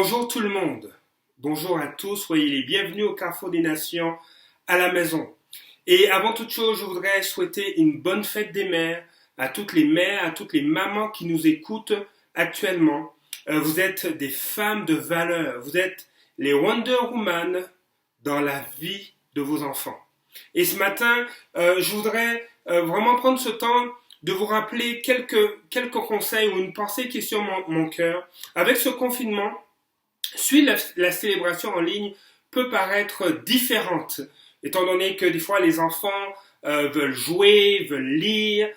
Bonjour tout le monde, bonjour à tous, soyez les bienvenus au Carrefour des Nations à la maison. Et avant toute chose, je voudrais souhaiter une bonne fête des mères à toutes les mamans qui nous écoutent actuellement. Vous êtes des femmes de valeur, vous êtes les Wonder Woman dans la vie de vos enfants. Et ce matin, je voudrais vraiment prendre ce temps de vous rappeler quelques conseils ou une pensée qui est sur mon cœur. Avec ce confinement, suivre la célébration en ligne peut paraître différente, étant donné que des fois les enfants veulent jouer, veulent lire,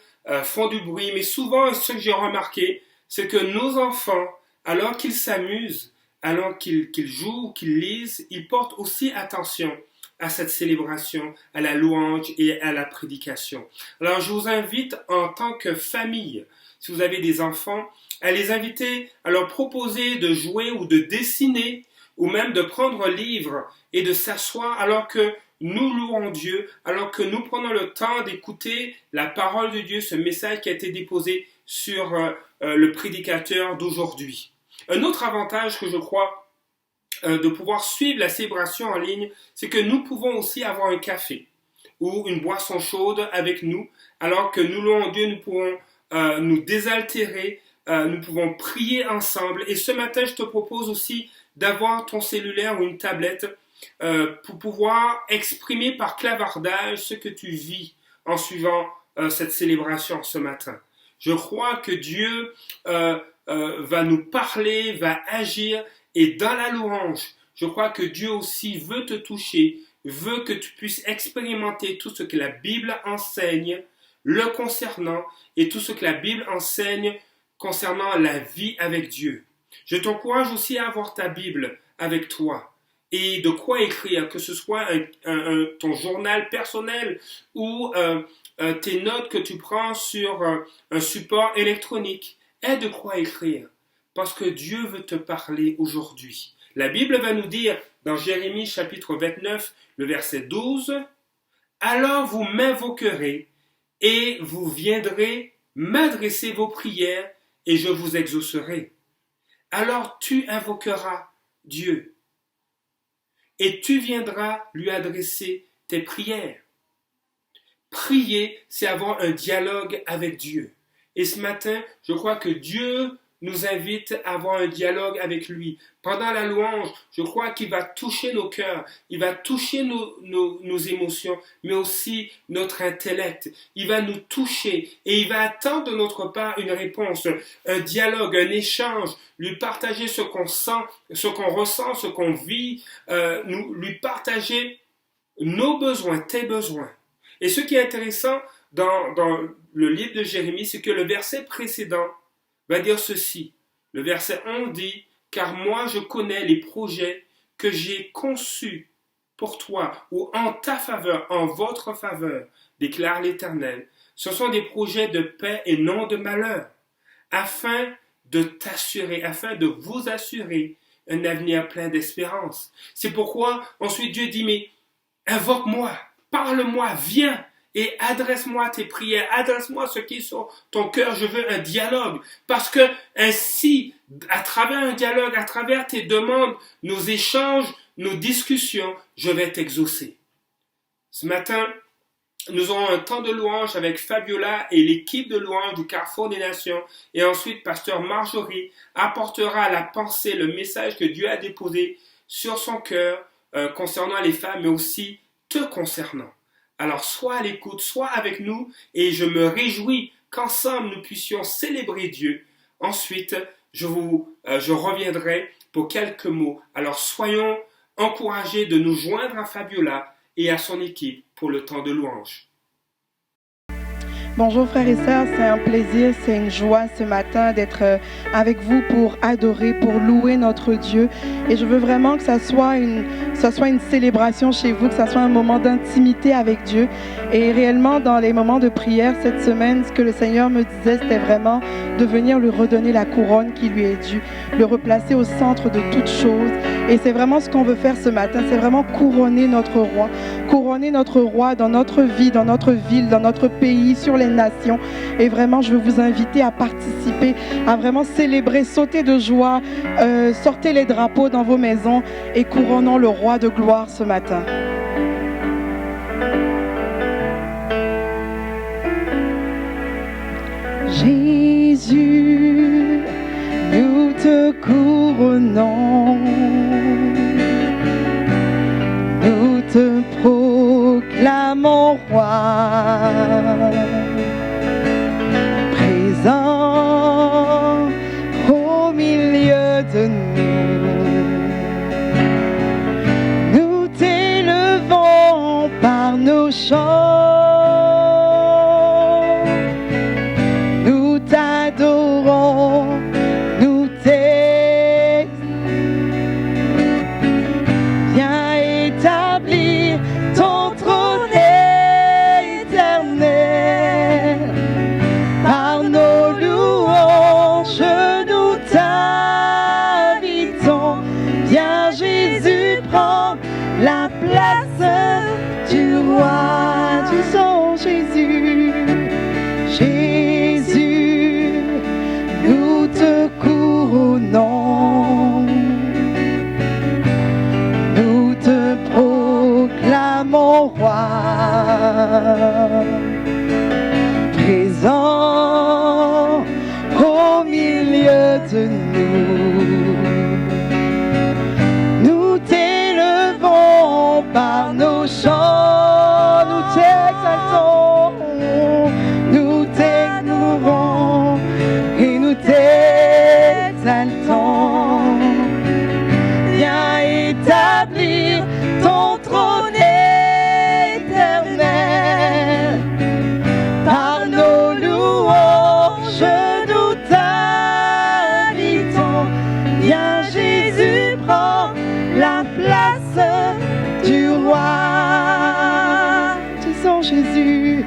font du bruit. Mais souvent, ce que j'ai remarqué, c'est que nos enfants, alors qu'ils s'amusent, alors qu'ils jouent, qu'ils lisent, ils portent aussi attention à cette célébration, à la louange et à la prédication. Alors je vous invite en tant que famille, si vous avez des enfants, à les inviter, à leur proposer de jouer ou de dessiner, ou même de prendre un livre et de s'asseoir alors que nous louons Dieu, alors que nous prenons le temps d'écouter la parole de Dieu, ce message qui a été déposé sur le prédicateur d'aujourd'hui. Un autre avantage que je crois de pouvoir suivre la célébration en ligne, c'est que nous pouvons aussi avoir un café ou une boisson chaude avec nous, alors que nous louons Dieu, nous pouvons nous désaltérer, nous pouvons prier ensemble. Et ce matin, je te propose aussi d'avoir ton cellulaire ou une tablette pour pouvoir exprimer par clavardage ce que tu vis en suivant cette célébration ce matin. Je crois que Dieu va nous parler, va agir, et dans la louange, je crois que Dieu aussi veut te toucher, veut que tu puisses expérimenter tout ce que la Bible enseigne le concernant et tout ce que la Bible enseigne concernant la vie avec Dieu. Je t'encourage aussi à avoir ta Bible avec toi et de quoi écrire, que ce soit ton journal personnel ou tes notes que tu prends sur un support électronique. Aie de quoi écrire. Parce que Dieu veut te parler aujourd'hui. La Bible va nous dire dans Jérémie chapitre 29, le verset 12, « Alors vous m'invoquerez et vous viendrez m'adresser vos prières et je vous exaucerai. Alors tu invoqueras Dieu et tu viendras lui adresser tes prières. » Prier, c'est avoir un dialogue avec Dieu. Et ce matin, je crois que Dieu nous invite à avoir un dialogue avec lui. Pendant la louange, je crois qu'il va toucher nos cœurs, il va toucher nos émotions, mais aussi notre intellect. Il va nous toucher et il va attendre de notre part une réponse, un dialogue, un échange, lui partager ce qu'on sent, ce qu'on ressent, ce qu'on vit, lui partager nos besoins, tes besoins. Et ce qui est intéressant dans le livre de Jérémie, c'est que le verset précédent va dire ceci. Le verset 11 dit « Car moi je connais les projets que j'ai conçus pour toi ou en ta faveur, en votre faveur, déclare l'Éternel. Ce sont des projets de paix et non de malheur, afin de t'assurer, afin de vous assurer un avenir plein d'espérance. » C'est pourquoi ensuite Dieu dit « Mais invoque-moi, parle-moi, viens. » Et adresse-moi tes prières, adresse-moi ce qui est sur ton cœur. Je veux un dialogue. Parce que ainsi, à travers un dialogue, à travers tes demandes, nos échanges, nos discussions, je vais t'exaucer. Ce matin, nous aurons un temps de louange avec Fabiola et l'équipe de louange du Carrefour des Nations. Et ensuite, Pasteur Marjorie apportera à la pensée le message que Dieu a déposé sur son cœur concernant les femmes, mais aussi te concernant. Alors, sois à l'écoute, sois avec nous et je me réjouis qu'ensemble nous puissions célébrer Dieu. Ensuite, je reviendrai pour quelques mots. Alors, soyons encouragés de nous joindre à Fabiola et à son équipe pour le temps de louange. Bonjour frères et sœurs, c'est un plaisir, c'est une joie ce matin d'être avec vous pour adorer, pour louer notre Dieu. Et je veux vraiment que ça soit une célébration chez vous, que ça soit un moment d'intimité avec Dieu. Et réellement, dans les moments de prière cette semaine, ce que le Seigneur me disait, c'était vraiment de venir lui redonner la couronne qui lui est due, le replacer au centre de toutes choses Et c'est vraiment ce qu'on veut faire ce matin, c'est vraiment couronner notre roi. Couronner notre roi dans notre vie, dans notre ville, dans notre pays, sur les nations. Et vraiment, je veux vous inviter à participer, à vraiment célébrer, sauter de joie, sortez les drapeaux dans vos maisons et couronnons le roi de gloire ce matin. Jésus, nous te couronnons, nous te proclamons roi, présent au milieu de nous. Nous t'élevons par nos chants. Présent au milieu de nous t'élevons par nos chants, nous t'exaltons, nous t'ignorons et nous t'exaltons. Viens établir ton trône. Jésus,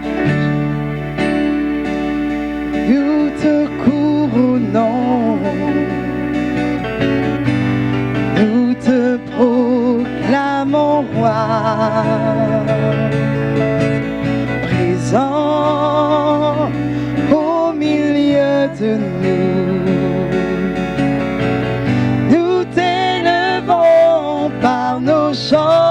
nous te couronnons, nous te proclamons roi, présent au milieu de nous. Nous t'élevons par nos chants.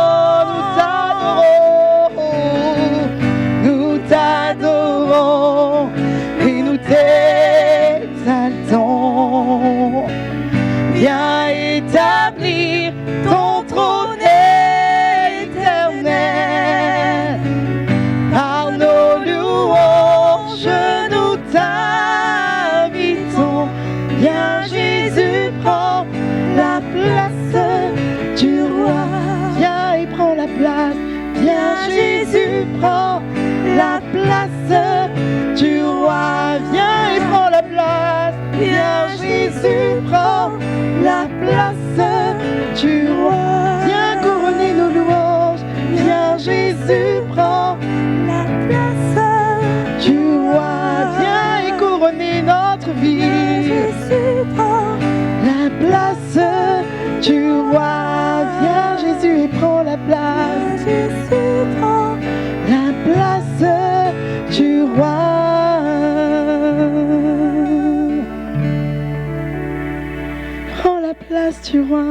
Viens établir ton trône éternel. Par nos louanges, nous t'invitons. Viens Jésus, prends la place du roi. Viens et prends la place. Viens Jésus, prends la place du roi. Viens et prends la place. Viens Jésus, prends la place du roi. Viens couronner nos louanges. Viens Jésus, prends la place du roi. Viens et couronner notre vie. Viens Jésus, prends la place du roi. Viens Jésus et prends la place. Viens Jésus, prends la place du roi. La place du roi.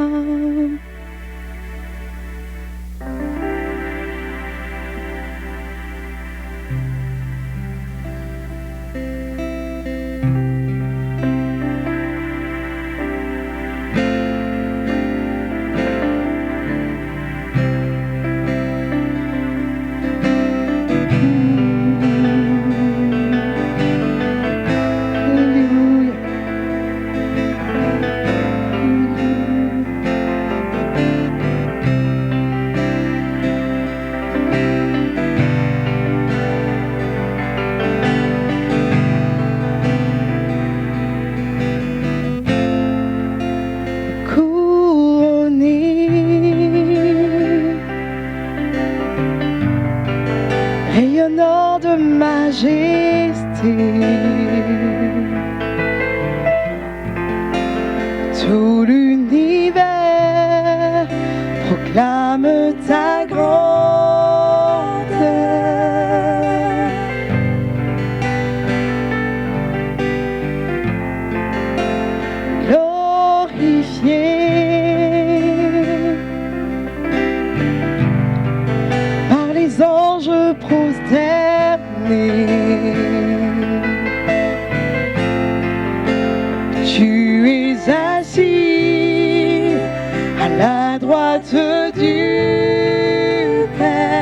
rayonnant de majesté. Tout l'univers droite du Père.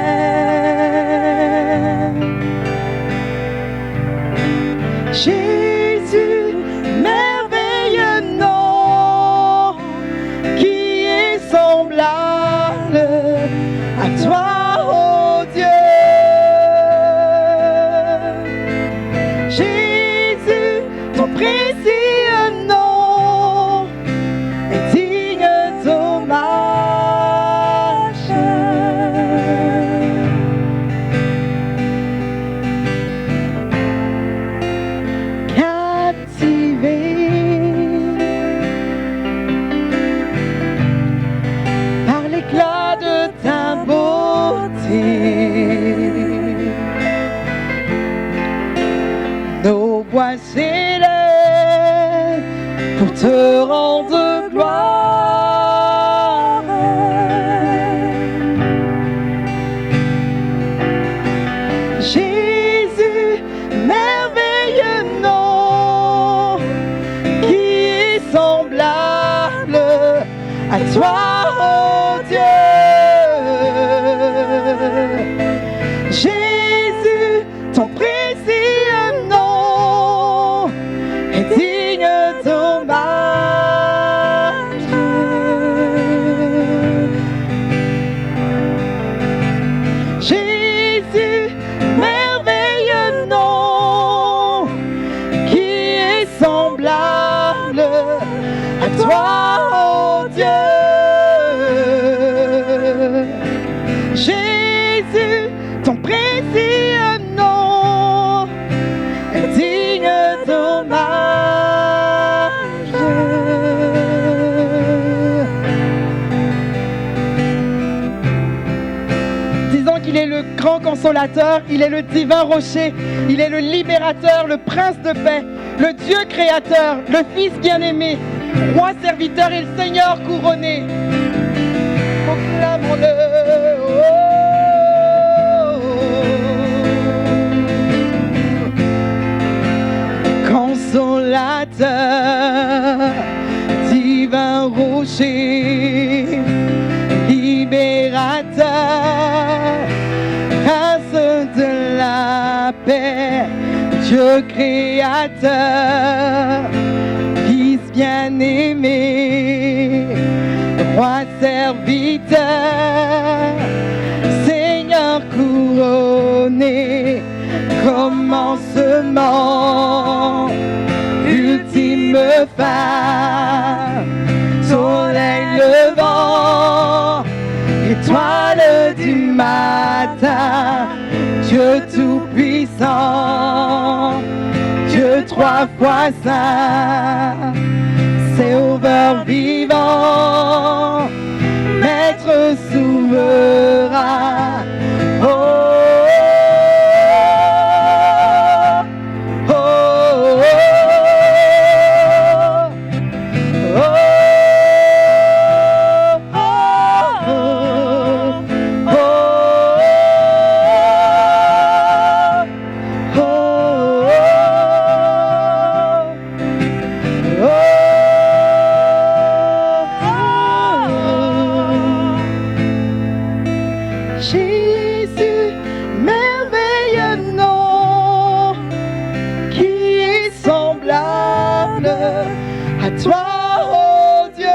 Jésus, merveilleux nom, qui est semblable à toi, ô Dieu. Jésus, ton précieux nom est digne d'hommage. Captivé par l'éclat de ta beauté, nos voix s'élèvent pour te rendre gloire. Jésus, merveilleux nom, qui est semblable à toi, ô Dieu. Jésus, ton précieux nom est digne d'hommage. Jésus, merveilleux nom, qui est semblable à toi, ô Dieu. Jésus, ton précieux nom est digne d'hommage. Disons qu'il est le grand consolateur, il est le divin rocher, il est le libérateur, le prince de paix, le Dieu créateur, le Fils bien-aimé, roi serviteur et le Seigneur couronné. Proclamons-le. Consolateur, divin rocher, libérateur, prince de la paix, Dieu créateur, Fils bien-aimé, roi serviteur, Seigneur couronné, commencement, ultime fin, soleil levant, étoile du matin, Dieu tout-puissant, Dieu trois fois saint, Sauveur vivant, Maître souverain. Oh, Jésus, merveilleux nom, qui est semblable à toi, ô Dieu.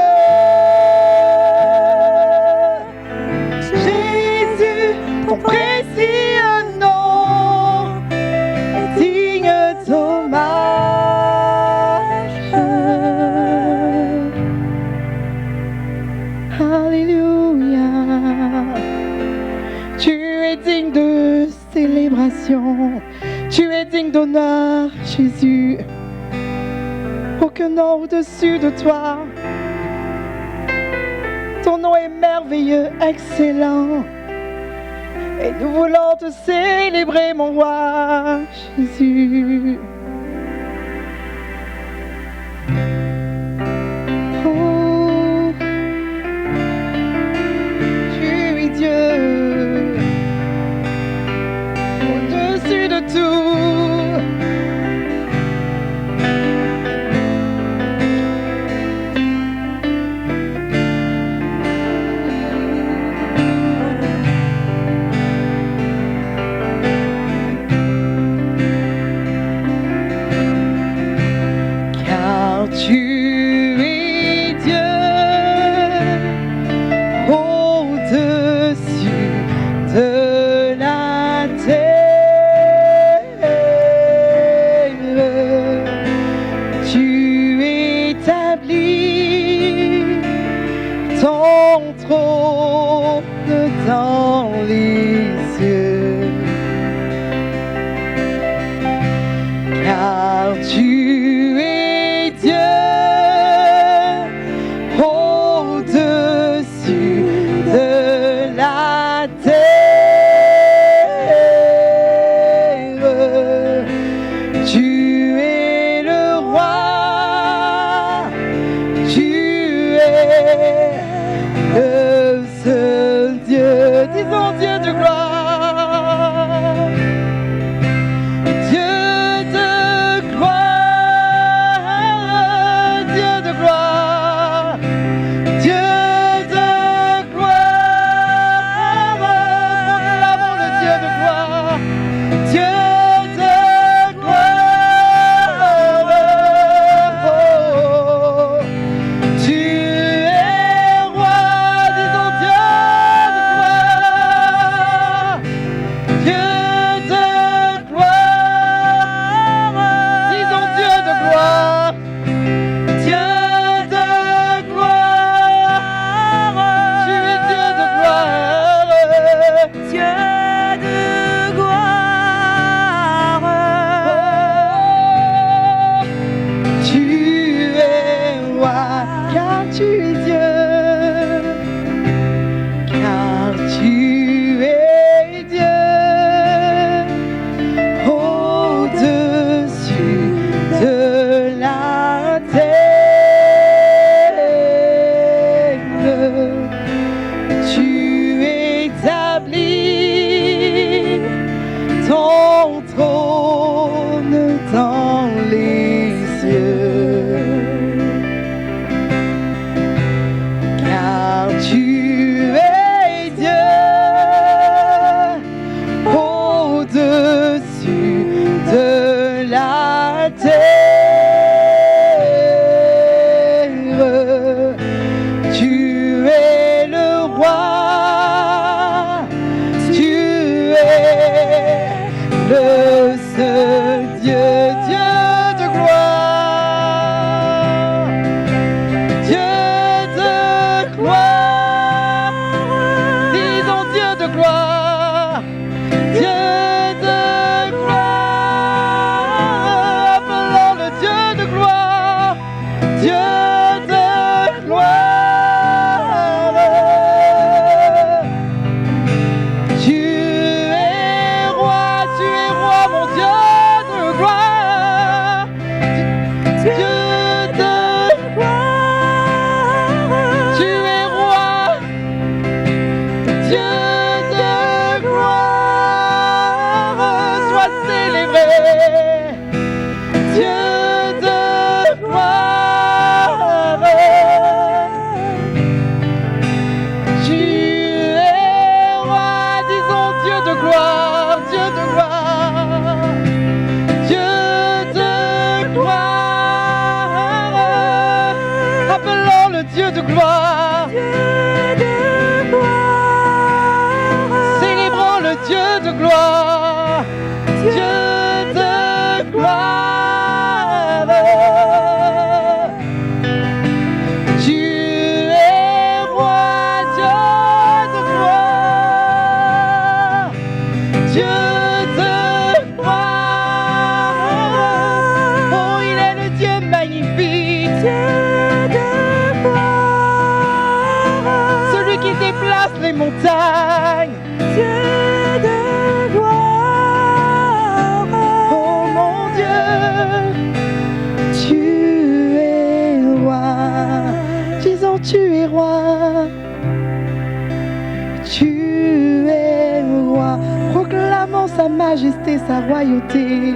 Jésus, ton précieux nom est digne d'hommage. Alléluia. Tu es digne de célébration, tu es digne d'honneur, Jésus. Aucun nom au-dessus de toi. Ton nom est merveilleux, excellent. Et nous voulons te célébrer, mon roi, Jésus. Oh, tu es Dieu. Au-dessus de tout, dans les cieux. Car tu es Dieu au-dessus de la terre. Tu es le roi, tu es le seul Dieu. Disons Dieu de gloire. Dieu de gloire, Dieu de gloire, Dieu de gloire, proclamons le Dieu de gloire, Dieu de gloire, oh, tu es roi, disons Dieu de gloire, Dieu de gloire, disons Dieu de gloire, Dieu de gloire, tu es Dieu de gloire, Dieu de gloire, tu es roi, car tu es Dieu. Car tu es Dieu au-dessus de la terre. Tu établis ton trône dans les cieux. Car tu es Dieu au-dessus de la terre. Tu es le roi, tu es le seul Dieu, Dieu de gloire, Dieu de gloire, disons Dieu de gloire, Dieu de gloire, appelons le Dieu de gloire, Dieu de gloire. Tu es roi, mon Dieu de gloire, Dieu de gloire, tu es roi, Dieu de gloire, sois célébré, Dieu de gloire. Tu es roi, disons Dieu de gloire, Dieu de gloire, Dieu de gloire, appelons le Dieu de gloire, célébrons le Dieu de gloire, Dieu de gloire. Tu es roi, Dieu de gloire, Dieu de gloire. Oh, il est le Dieu magnifique, Dieu de gloire, celui qui déplace les montagnes, Dieu de gloire. Oh mon Dieu, tu es roi, disons tu es roi, tu es roi, proclamons sa majesté, sa royauté,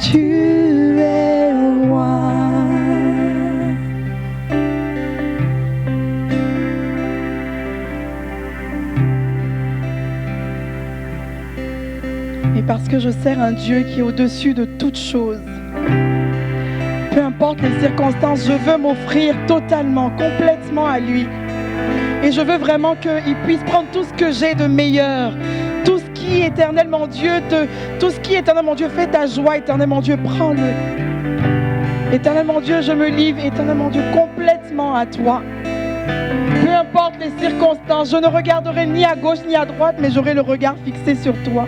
tu es roi. Et parce que je sers un Dieu qui est au-dessus de toutes choses, peu importe les circonstances, je veux m'offrir totalement, complètement à lui. Et je veux vraiment qu'il puisse prendre tout ce que j'ai de meilleur, tout ce qui, éternel mon Dieu, tout ce qui, éternel mon Dieu, fait ta joie, éternel mon Dieu, prends-le. Éternel mon Dieu, je me livre, éternel mon Dieu, complètement à toi. Peu importe les circonstances, je ne regarderai ni à gauche ni à droite, mais j'aurai le regard fixé sur toi.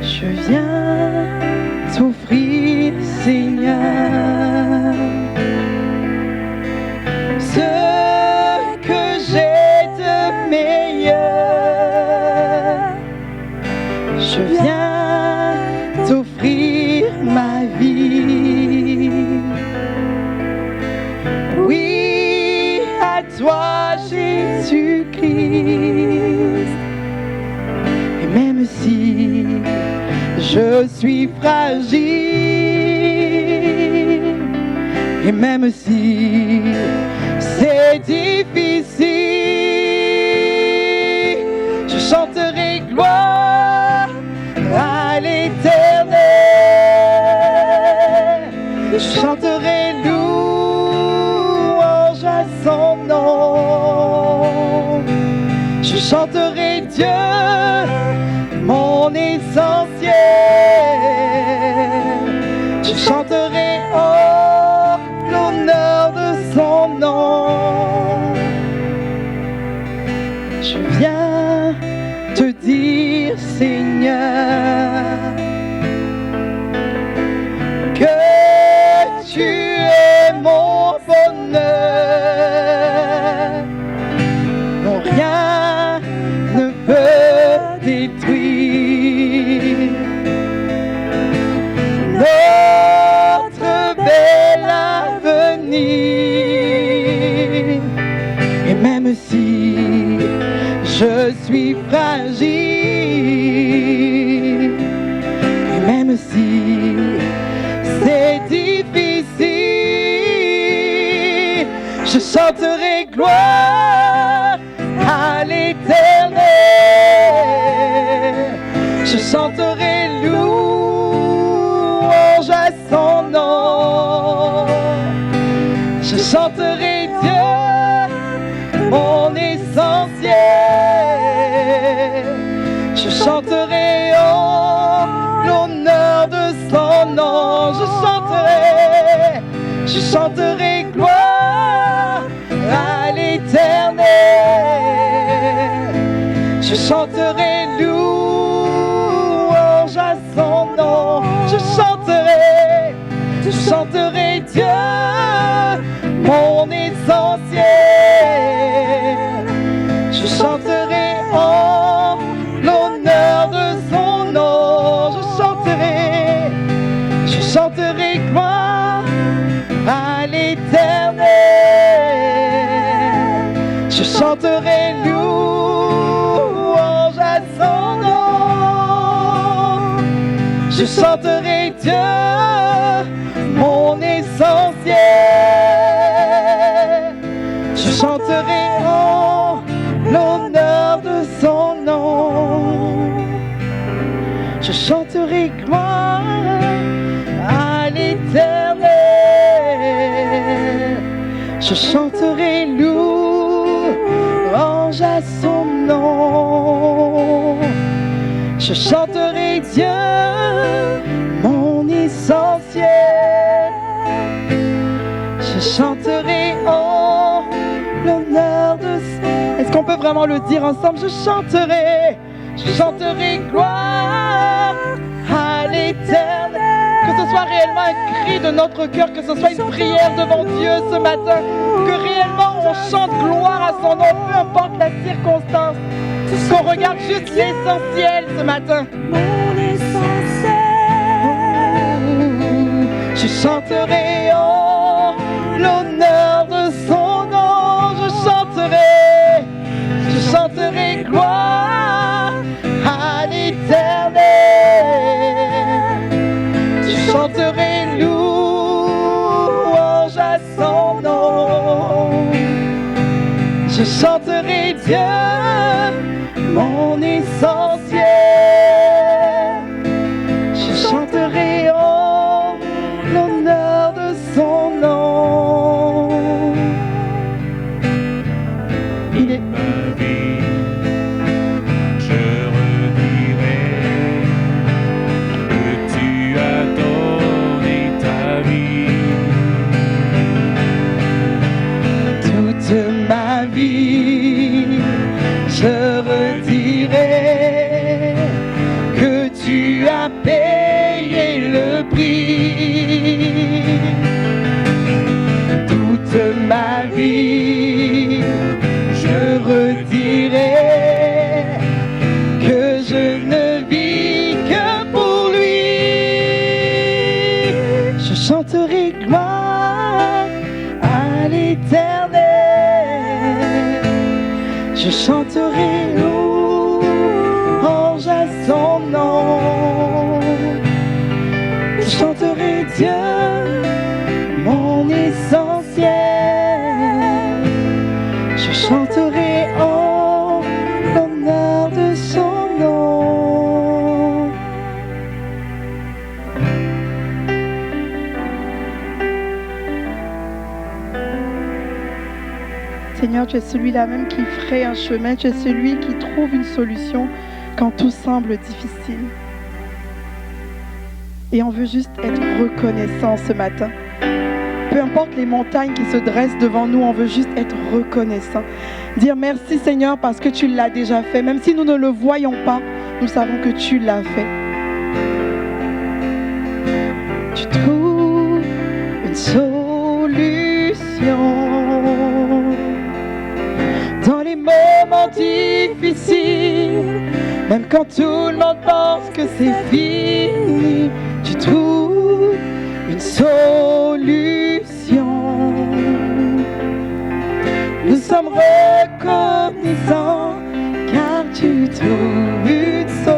Je viens t'offrir, Seigneur, ce que j'ai de meilleur. Je viens t'offrir ma vie. Oui, à toi, Jésus-Christ. Et même si je suis fragile, et même si c'est difficile, je chanterai gloire à l'Éternel. Je chanterai louange à son nom. Je chanterai Dieu, mon essentiel. Je chanterai oh l'honneur de son nom. Je viens te dire, Seigneur, que tu es mon bonheur. Non, rien ne peut détruire notre bel avenir. Et même si je suis fragile, et même si c'est difficile, je chanterai gloire à l'Éternel. Je chanterai louange à son nom. Je chanterai Dieu, mon essentiel. Je chanterai oh l'honneur de son nom. Je chanterai gloire à l'Éternel. Je chanterai louange à son nom. Je chanterai Dieu, mon essentiel. Je chanterai en l'honneur de son nom. Je chanterai gloire à l'Éternel. Je chanterai louange à son nom. Je chanterai Dieu, mon essentiel. Je chanterai en l'honneur de son nom. Je chanterai gloire à l'Éternel. Je chanterai louange à son nom. Je chanterai Dieu, mon essentiel. Je chanterai en l'honneur de son... Est-ce qu'on peut vraiment le dire ensemble? Je chanterai gloire à l'Éternel. Que ce soit réellement un cri de notre cœur, que ce soit une prière devant Dieu ce matin, que réellement on chante gloire à son nom, peu importe la circonstance, qu'on regarde juste l'essentiel ce matin. Mon essentiel. Je chanterai en l'honneur de son nom. Je chanterai gloire à l'Éternel. Je chanterai louange à son nom. Je chanterai Dieu, mon essentiel. Je chanterai en l'honneur de son nom. Il est... ma vie, je redirai que tu as donné ta vie. Toute ma vie, je redirai que tu as payé le prix. Toute ma vie, je redirai que je ne vis que pour lui. Je chanterai gloire à l'Éternel. Je chanterai louange à son nom. Je chanterai Dieu, mon essentiel. Je chanterai en l'honneur de son nom. Seigneur, tu es celui-là même qui ferait un chemin, tu es celui qui trouve une solution quand tout semble difficile. Et on veut juste être reconnaissant ce matin. Peu importe les montagnes qui se dressent devant nous, on veut juste être reconnaissant. Dire merci Seigneur parce que tu l'as déjà fait. Même si nous ne le voyons pas, nous savons que tu l'as fait. Tu trouves une solution dans les moments difficiles. Même quand tout le monde pense que c'est fini, tu trouves une solution. Nous sommes reconnaissants car tu trouves une solution.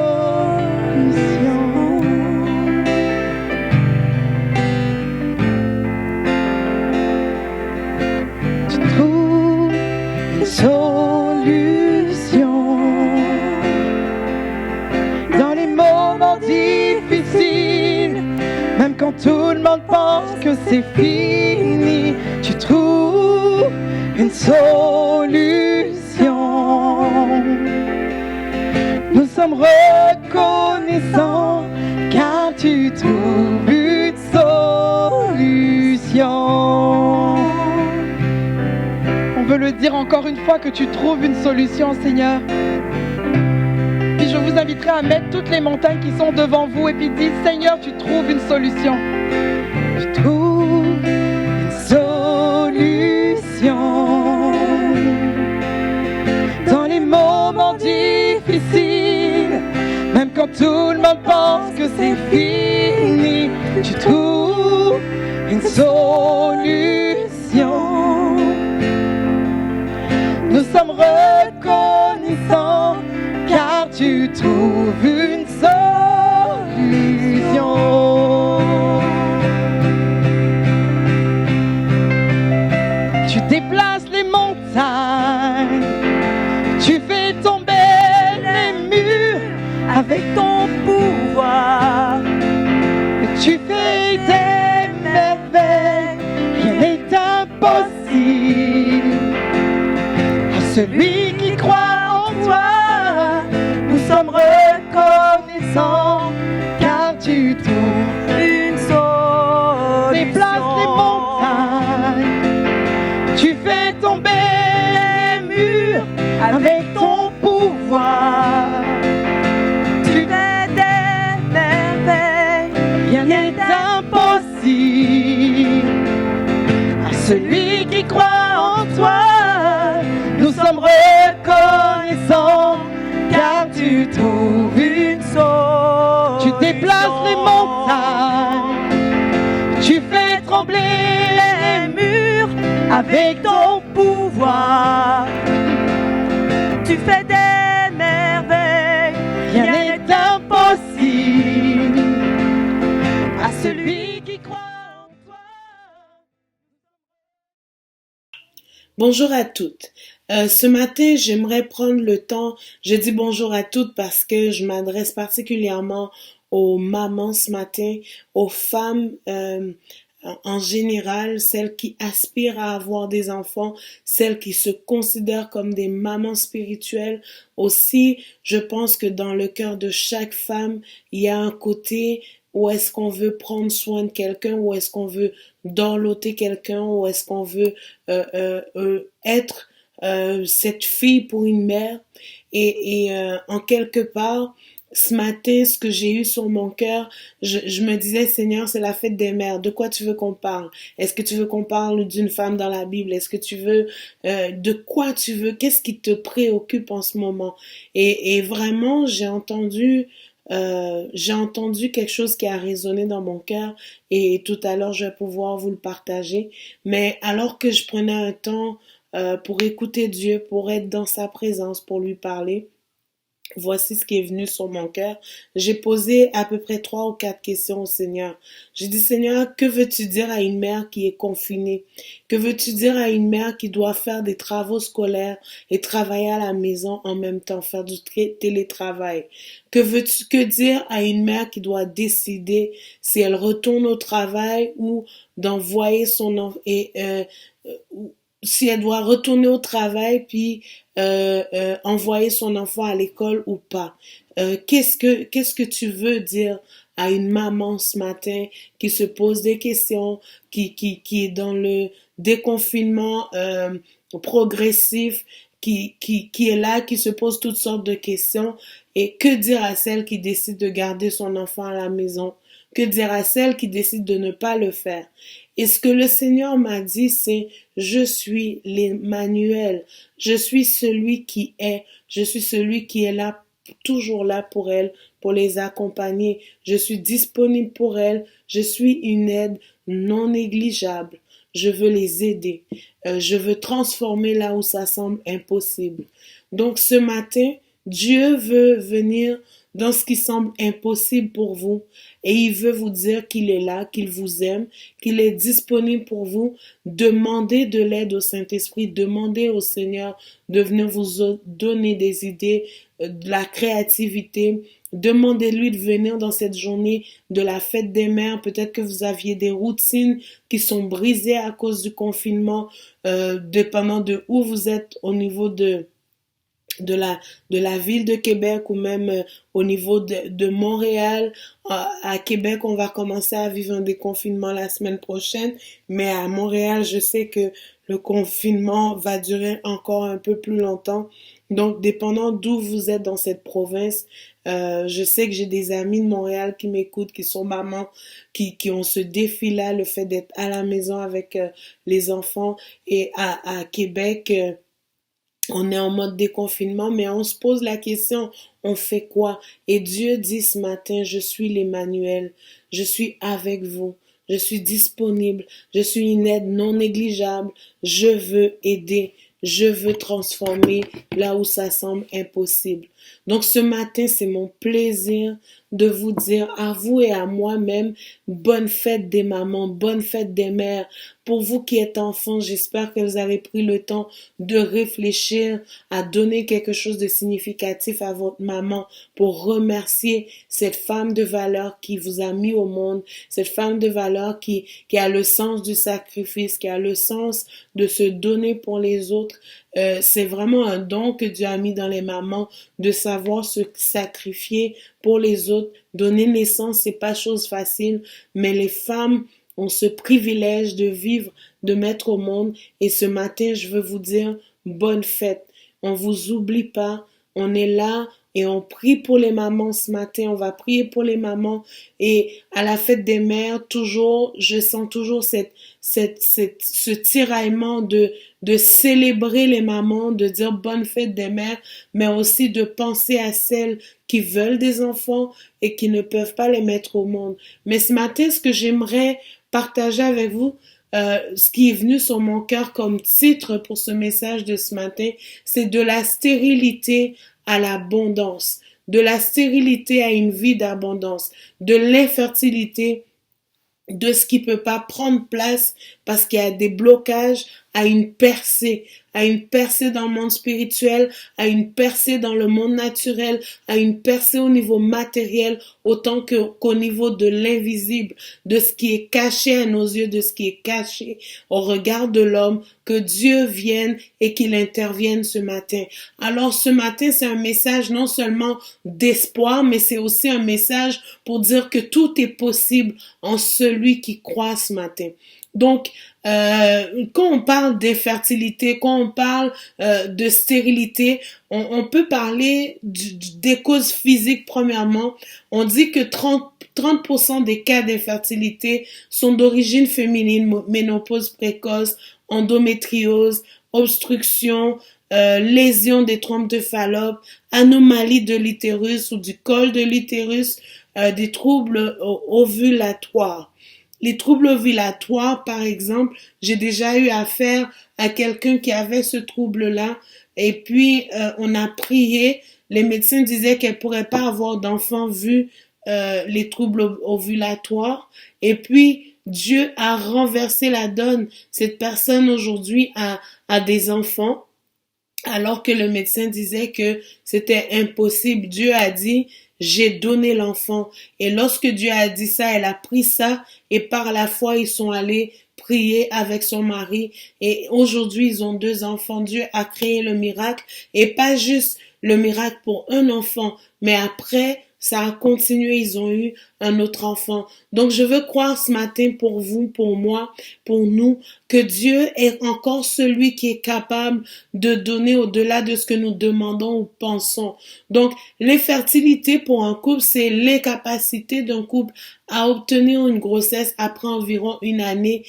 Tu trouves une solution dans les moments difficiles. Même quand tout le monde pense que c'est fini, tu trouves une solution. Nous sommes reconnaissants car tu trouves une solution. On veut le dire encore une fois que tu trouves une solution, Seigneur. Puis je vous inviterai à mettre toutes les montagnes qui sont devant vous et puis dire, Seigneur, tu trouves une solution. Tu trouves une solution. Dans les moments difficiles, même quand tout le monde pense que c'est fini, tu trouves une solution. Nous sommes reconnaissants car tu trouves une solution. Tu déplaces les montagnes, tu fais tomber les murs avec ton pouvoir. Tu fais des merveilles, rien n'est impossible. À celui qui croit en toi, nous sommes reconnaissants car tu trouves une solution. Déplace les montagnes, tu fais tomber les murs avec ton pouvoir. Tu fais des merveilles, rien n'est impossible. À celui qui croit en toi, nous sommes reconnaissants car tu trouves une solution. Tu déplaces les montagnes, tu fais trembler les murs avec ton pouvoir. Tu fais des merveilles, rien n'est impossible. À celui qui croit en toi. Bonjour à toutes. Ce matin, j'aimerais prendre le temps, je dis bonjour à toutes parce que je m'adresse particulièrement aux mamans ce matin, aux femmes en général, celles qui aspirent à avoir des enfants, celles qui se considèrent comme des mamans spirituelles. Aussi, je pense que dans le cœur de chaque femme, il y a un côté où est-ce qu'on veut prendre soin de quelqu'un, où est-ce qu'on veut dorloter quelqu'un, où est-ce qu'on veut être cette fille pour une mère. En quelque part, ce matin, ce que j'ai eu sur mon cœur, je me disais, Seigneur, c'est la fête des mères. De quoi tu veux qu'on parle? Est-ce que tu veux qu'on parle d'une femme dans la Bible? Est-ce que tu veux, de quoi tu veux? Qu'est-ce qui te préoccupe en ce moment? Et vraiment, j'ai entendu quelque chose qui a résonné dans mon cœur et tout à l'heure, je vais pouvoir vous le partager. Mais alors que je prenais un temps pour écouter Dieu, pour être dans sa présence, pour lui parler, voici ce qui est venu sur mon cœur. J'ai posé à peu près 3 ou 4 questions au Seigneur. J'ai dit, Seigneur, que veux-tu dire à une mère qui est confinée? Que veux-tu dire à une mère qui doit faire des travaux scolaires et travailler à la maison en même temps, faire du télétravail? Que dire à une mère qui doit décider si elle retourne au travail ou d'envoyer son enfant si elle doit retourner au travail puis envoyer son enfant à l'école ou pas. Qu'est-ce que tu veux dire à une maman ce matin qui se pose des questions, qui est dans le déconfinement progressif, qui est là, qui se pose toutes sortes de questions, et que dire à celle qui décide de garder son enfant à la maison? Que dire à celle qui décide de ne pas le faire? Et ce que le Seigneur m'a dit, c'est, je suis l'Emmanuel, je suis celui qui est, je suis celui qui est là, toujours là pour elles, pour les accompagner. Je suis disponible pour elles, je suis une aide non négligeable. Je veux les aider. Je veux transformer là où ça semble impossible. Donc ce matin, Dieu veut venir dans ce qui semble impossible pour vous et il veut vous dire qu'il est là, qu'il vous aime, qu'il est disponible pour vous. Demandez de l'aide au Saint-Esprit, demandez au Seigneur de venir vous donner des idées, de la créativité. Demandez-lui de venir dans cette journée de la fête des mères. Peut-être que vous aviez des routines qui sont brisées à cause du confinement, dépendant de où vous êtes au niveau de la ville de Québec ou même au niveau de Montréal. À Québec, on va commencer à vivre un déconfinement la semaine prochaine, mais à Montréal, je sais que le confinement va durer encore un peu plus longtemps. Donc, dépendant d'où vous êtes dans cette province, je sais que j'ai des amis de Montréal qui m'écoutent, qui sont mamans, qui ont ce défi-là, le fait d'être à la maison avec les enfants. Et à Québec, on est en mode déconfinement, mais on se pose la question, on fait quoi? Et Dieu dit ce matin, je suis l'Emmanuel, je suis avec vous, je suis disponible, je suis une aide non négligeable, je veux aider, je veux transformer là où ça semble impossible. Donc ce matin, c'est mon plaisir de vous dire à vous et à moi-même, bonne fête des mamans, bonne fête des mères. Pour vous qui êtes enfants, j'espère que vous avez pris le temps de réfléchir à donner quelque chose de significatif à votre maman pour remercier cette femme de valeur qui vous a mis au monde, cette femme de valeur qui a le sens du sacrifice, qui a le sens de se donner pour les autres. C'est vraiment un don que Dieu a mis dans les mamans de savoir se sacrifier pour les autres. Donner naissance, c'est pas chose facile, mais les femmes ont ce privilège de vivre, de mettre au monde. Et ce matin, je veux vous dire bonne fête. On vous oublie pas. On est là et on prie pour les mamans ce matin. On va prier pour les mamans. Et à la fête des mères, toujours, je sens toujours ce tiraillement de célébrer les mamans, de dire bonne fête des mères, mais aussi de penser à celles qui veulent des enfants et qui ne peuvent pas les mettre au monde. Mais ce matin, ce que j'aimerais partager avec vous, ce qui est venu sur mon cœur comme titre pour ce message de ce matin, c'est de la stérilité à l'abondance, de la stérilité à une vie d'abondance, de l'infertilité, de ce qui peut pas prendre place parce qu'il y a des blocages à une percée dans le monde spirituel, à une percée dans le monde naturel, à une percée au niveau matériel, autant qu'au niveau de l'invisible, de ce qui est caché à nos yeux, de ce qui est caché au regard de l'homme, que Dieu vienne et qu'il intervienne ce matin. Alors ce matin, c'est un message non seulement d'espoir, mais c'est aussi un message pour dire que tout est possible en celui qui croit ce matin. Donc, quand on parle d'infertilité, quand on parle de stérilité, on peut parler des causes physiques premièrement. On dit que 30% des cas d'infertilité sont d'origine féminine, ménopause précoce, endométriose, obstruction, lésion des trompes de Fallope, anomalie de l'utérus ou du col de l'utérus, des troubles ovulatoires. Les troubles ovulatoires, par exemple, j'ai déjà eu affaire à quelqu'un qui avait ce trouble-là et puis on a prié, les médecins disaient qu'elle pourrait pas avoir d'enfant vu les troubles ovulatoires et puis Dieu a renversé la donne. Cette personne aujourd'hui a des enfants alors que le médecin disait que c'était impossible. Dieu a dit, j'ai donné l'enfant. Et lorsque Dieu a dit ça, elle a pris ça et par la foi, ils sont allés prier avec son mari. Et aujourd'hui, ils ont 2 enfants. Dieu a créé le miracle et pas juste le miracle pour un enfant, mais après, ça a continué, ils ont eu un autre enfant. Donc, je veux croire ce matin pour vous, pour moi, pour nous, que Dieu est encore celui qui est capable de donner au-delà de ce que nous demandons ou pensons. Donc, l'infertilité pour un couple, c'est l'incapacité d'un couple à obtenir une grossesse après environ une année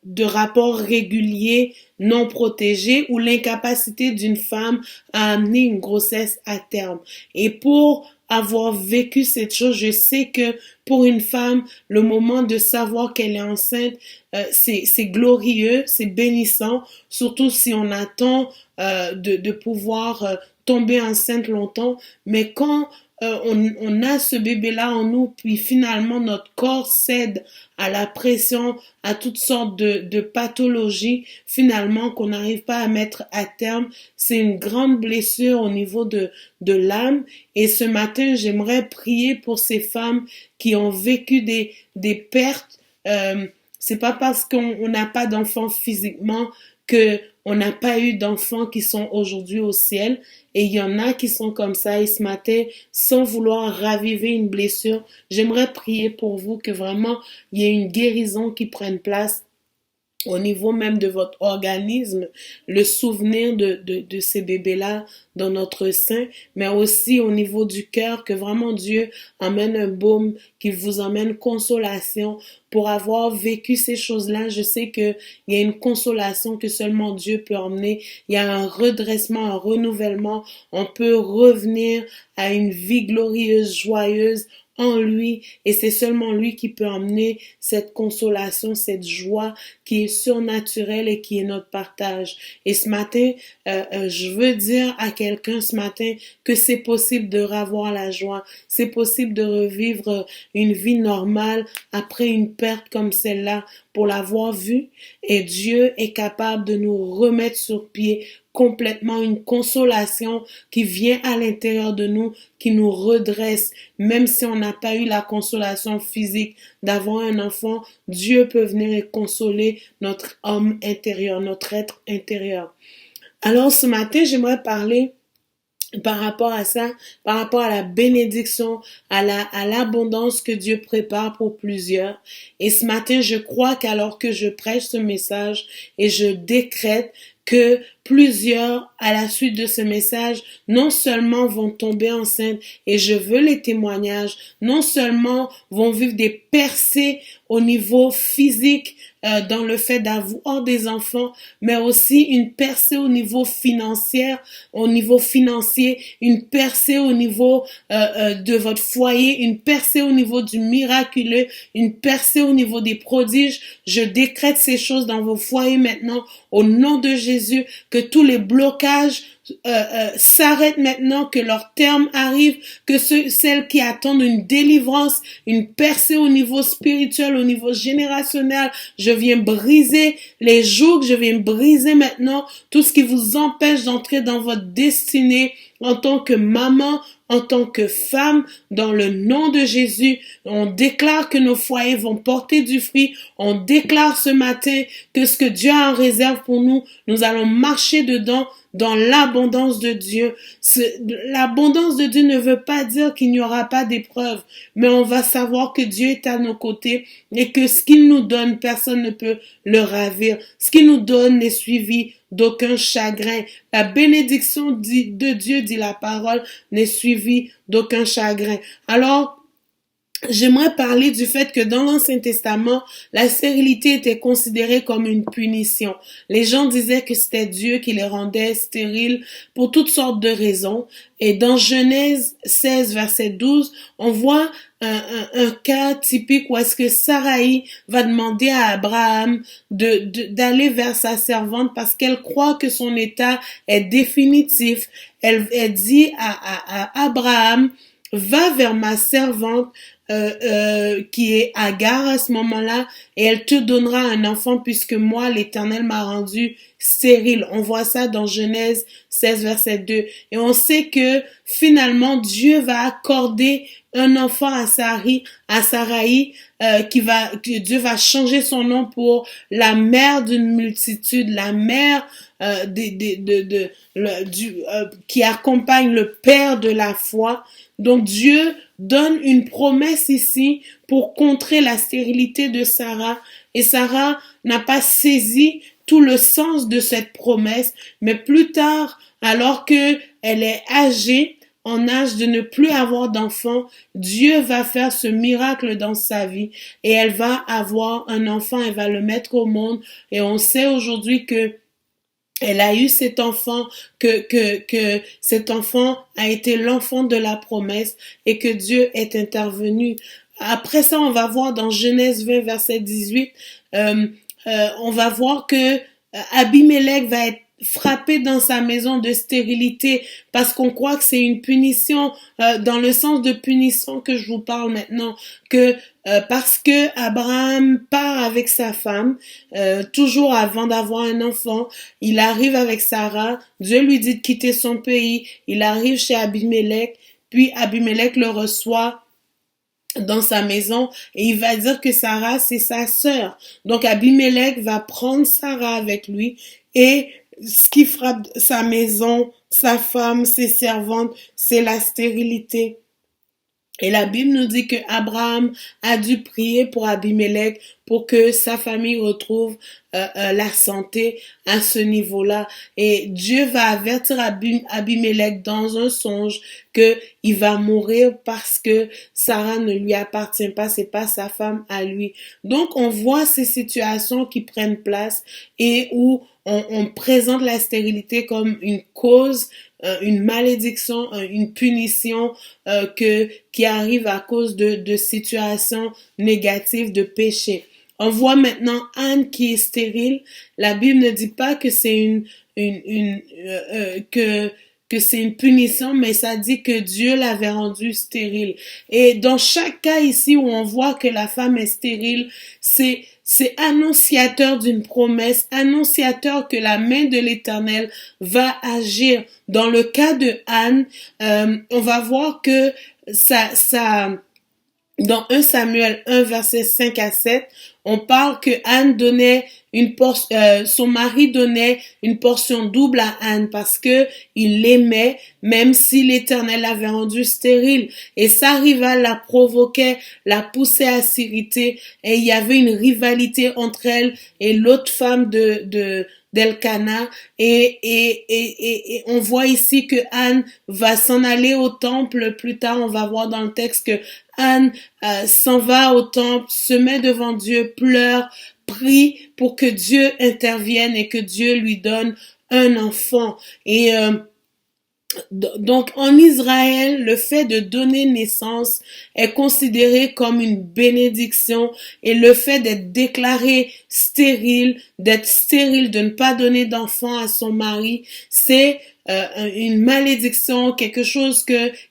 de rapports réguliers non protégés ou l'incapacité d'une femme à amener une grossesse à terme. Et pour avoir vécu cette chose, je sais que pour une femme, le moment de savoir qu'elle est enceinte, c'est glorieux, c'est bénissant, surtout si on attend de pouvoir tomber enceinte longtemps. Mais quand on a ce bébé-là en nous, puis finalement notre corps cède à la pression, à toutes sortes de pathologies, finalement qu'on n'arrive pas à mettre à terme, c'est une grande blessure au niveau de l'âme. Et ce matin, j'aimerais prier pour ces femmes qui ont vécu des pertes. C'est pas parce qu'on n'a pas d'enfants physiquement que on n'a pas eu d'enfants qui sont aujourd'hui au ciel. Et il y en a qui sont comme ça. Et ce matin, sans vouloir raviver une blessure, j'aimerais prier pour vous que vraiment il y ait une guérison qui prenne place au niveau même de votre organisme, le souvenir de ces bébés-là dans notre sein, mais aussi au niveau du cœur, que vraiment Dieu amène un baume, qu'il vous amène consolation pour avoir vécu ces choses-là. Je sais qu'il y a une consolation que seulement Dieu peut emmener. Il y a un redressement, un renouvellement. On peut revenir à une vie glorieuse, joyeuse, en lui, et c'est seulement lui qui peut emmener cette consolation, cette joie qui est surnaturelle et qui est notre partage. Et ce matin, je veux dire à quelqu'un ce matin que c'est possible de revoir la joie, c'est possible de revivre une vie normale après une perte comme celle-là, pour l'avoir vue, et Dieu est capable de nous remettre sur pied complètement, une consolation qui vient à l'intérieur de nous, qui nous redresse. Même si on n'a pas eu la consolation physique d'avoir un enfant, Dieu peut venir et consoler notre homme intérieur, notre être intérieur. Alors ce matin, j'aimerais parler par rapport à ça, par rapport à la bénédiction, à l'abondance que Dieu prépare pour plusieurs. Et ce matin, je crois qu'alors que je prêche ce message et je décrète que plusieurs, à la suite de ce message, non seulement vont tomber enceintes, et je veux les témoignages, non seulement vont vivre des percées au niveau physique, dans le fait d'avoir des enfants, mais aussi une percée au niveau financier, une percée au niveau de votre foyer, une percée au niveau du miraculeux, une percée au niveau des prodiges. Je décrète ces choses dans vos foyers maintenant, au nom de Jésus, que tous les blocages s'arrêtent maintenant, que leur terme arrive, que celles qui attendent une délivrance, une percée au niveau spirituel, au niveau générationnel, je viens briser les jougs, je viens briser maintenant tout ce qui vous empêche d'entrer dans votre destinée en tant que maman, en tant que femme, dans le nom de Jésus. On déclare que nos foyers vont porter du fruit. On déclare ce matin que ce que Dieu a en réserve pour nous, nous allons marcher dedans dans l'abondance de Dieu. L'abondance de Dieu ne veut pas dire qu'il n'y aura pas d'épreuves, mais on va savoir que Dieu est à nos côtés et que ce qu'il nous donne, personne ne peut le ravir. Ce qu'il nous donne n'est suivi d'aucun chagrin. La bénédiction de Dieu, dit la parole, n'est suivie d'aucun chagrin. Alors, j'aimerais parler du fait que dans l'Ancien Testament, la stérilité était considérée comme une punition. Les gens disaient que c'était Dieu qui les rendait stériles pour toutes sortes de raisons. Et dans Genèse 16, verset 12, on voit un cas typique où est-ce que Saraï va demander à Abraham d'aller vers sa servante parce qu'elle croit que son état est définitif. Elle dit à Abraham, va vers ma servante qui est Agar à ce moment-là, et elle te donnera un enfant puisque moi, l'Éternel m'a rendu stérile. On voit ça dans Genèse 16, verset 2. Et on sait que finalement, Dieu va accorder un enfant à Saraï, que Dieu va changer son nom pour la mère d'une multitude, la mère qui accompagne le père de la foi. Donc Dieu donne une promesse ici pour contrer la stérilité de Sarah. Et Sarah n'a pas saisi tout le sens de cette promesse, mais plus tard, alors que elle est âgée, en âge de ne plus avoir d'enfant, Dieu va faire ce miracle dans sa vie et elle va avoir un enfant, elle va le mettre au monde. Et on sait aujourd'hui que elle a eu cet enfant, que cet enfant a été l'enfant de la promesse et que Dieu est intervenu. Après ça, on va voir dans Genèse 20, verset 18, on va voir que Abimelech va être frappé dans sa maison de stérilité parce qu'on croit que c'est une punition, dans le sens de punition que je vous parle maintenant, que parce que Abraham part avec sa femme, toujours avant d'avoir un enfant, il arrive avec Sarah, Dieu lui dit de quitter son pays, il arrive chez Abimelech, puis Abimelech le reçoit dans sa maison et il va dire que Sarah c'est sa sœur. Donc Abimelech va prendre Sarah avec lui et ce qui frappe sa maison, sa femme, ses servantes, c'est la stérilité. Et la Bible nous dit que Abraham a dû prier pour Abimelech pour que sa famille retrouve la santé à ce niveau-là. Et Dieu va avertir Abimelech dans un songe que il va mourir parce que Sarah ne lui appartient pas, c'est pas sa femme à lui. Donc on voit ces situations qui prennent place et où on présente la stérilité comme une cause, une malédiction, une punition qui arrive à cause de situations négatives, de péché. On voit maintenant Anne qui est stérile. La Bible ne dit pas que c'est que c'est une punition, mais ça dit que Dieu l'avait rendue stérile. Et dans chaque cas ici où on voit que la femme est stérile, c'est annonciateur d'une promesse, annonciateur que la main de l'Éternel va agir. Dans le cas de Anne, on va voir que dans 1 Samuel 1, verset 5 à 7, on parle que Anne donnait son mari donnait une portion double à Anne parce que il l'aimait, même si l'Éternel l'avait rendue stérile. Et sa rivale la provoquait, la poussait à s'irriter, et il y avait une rivalité entre elle et l'autre femme d'Elkana, et on voit ici que Anne va s'en aller au temple. Plus tard, on va voir dans le texte que Anne s'en va au temple, se met devant Dieu, pleure, prie pour que Dieu intervienne et que Dieu lui donne un enfant. Et Donc, en Israël, le fait de donner naissance est considéré comme une bénédiction et le fait d'être déclaré stérile, de ne pas donner d'enfant à son mari, c'est une malédiction, quelque chose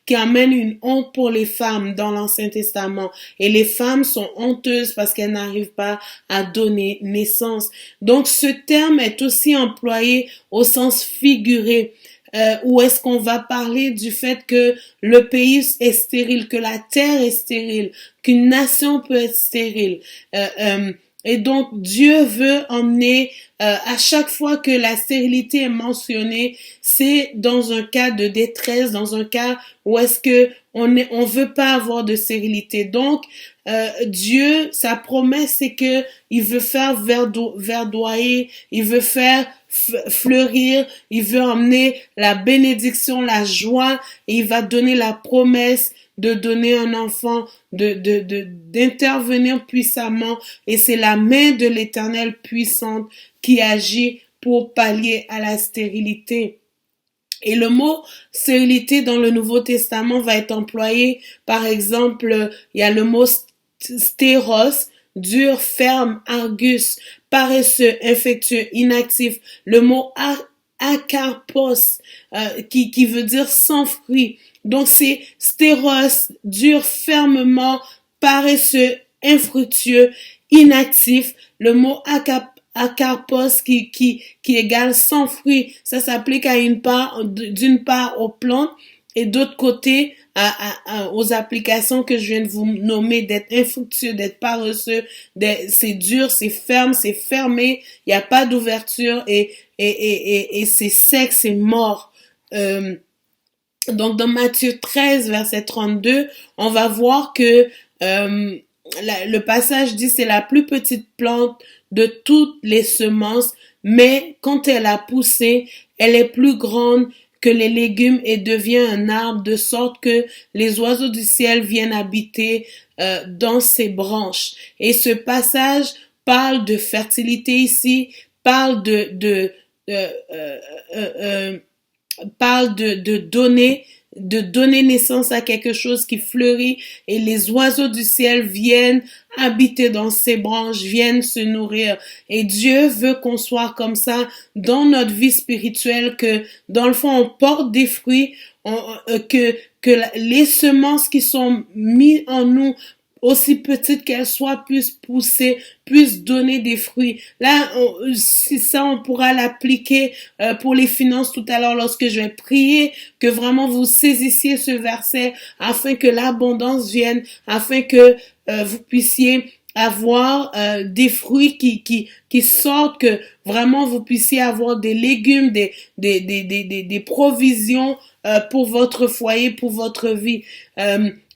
qui amène une honte pour les femmes dans l'Ancien Testament. Et les femmes sont honteuses parce qu'elles n'arrivent pas à donner naissance. Donc, ce terme est aussi employé au sens figuré. Où est-ce qu'on va parler du fait que le pays est stérile, que la terre est stérile, qu'une nation peut être stérile. Et donc, Dieu veut emmener, à chaque fois que la stérilité est mentionnée, c'est dans un cas de détresse, dans un cas où est-ce que on veut pas avoir de stérilité. Donc, Dieu, sa promesse, c'est que il veut faire verdoyer, il veut faire fleurir, il veut emmener la bénédiction, la joie, et il va donner la promesse de donner un enfant, d'intervenir puissamment, et c'est la main de l'Éternel puissante qui agit pour pallier à la stérilité. Et le mot stérilité dans le Nouveau Testament va être employé, par exemple, il y a le mot stéros, dur, ferme, argus, paresseux, infectieux, inactif. Le mot akarpos, qui veut dire sans fruit. Donc c'est stéros, dur, fermement, paresseux, infructueux, inactif. Le mot akarpos qui égale sans fruit. Ça s'applique à d'une part aux plantes et d'autre côté aux applications que je viens de vous nommer, d'être infructueux, d'être paresseux, c'est dur, c'est ferme, c'est fermé, il n'y a pas d'ouverture et c'est sec, c'est mort. Donc dans Matthieu 13, verset 32, on va voir que le passage dit c'est la plus petite plante de toutes les semences, mais quand elle a poussé, elle est plus grande que les légumes et devient un arbre de sorte que les oiseaux du ciel viennent habiter dans ses branches. Et ce passage parle de fertilité ici, parle de donner naissance à quelque chose qui fleurit et les oiseaux du ciel viennent habiter dans ses branches, viennent se nourrir. Et Dieu veut qu'on soit comme ça dans notre vie spirituelle, que dans le fond on porte des fruits, que les semences qui sont mises en nous, aussi petites qu'elles soient, puissent pousser, puissent donner des fruits. Là, on pourra l'appliquer pour les finances tout à l'heure lorsque je vais prier, que vraiment vous saisissiez ce verset afin que l'abondance vienne, afin que vous puissiez avoir des fruits qui sortent, que vraiment vous puissiez avoir des légumes, des provisions pour votre foyer, pour votre vie.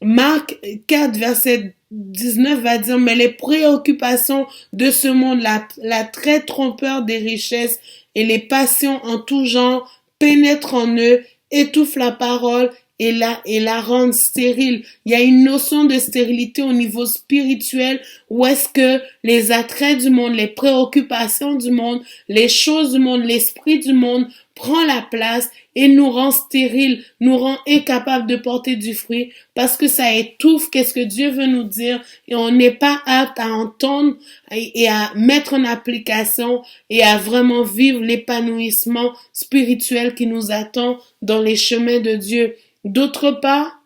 Marc 4, verset 19 va dire, mais les préoccupations de ce monde, la très trompeur des richesses et les passions en tout genre pénètrent en eux, étouffent la parole et la rendent stérile. Il y a une notion de stérilité au niveau spirituel où est-ce que les attraits du monde, les préoccupations du monde, les choses du monde, l'esprit du monde prend la place et nous rend stériles, nous rend incapables de porter du fruit parce que ça étouffe qu'est-ce que Dieu veut nous dire et on n'est pas apte à entendre et à mettre en application et à vraiment vivre l'épanouissement spirituel qui nous attend dans les chemins de Dieu. D'autre part,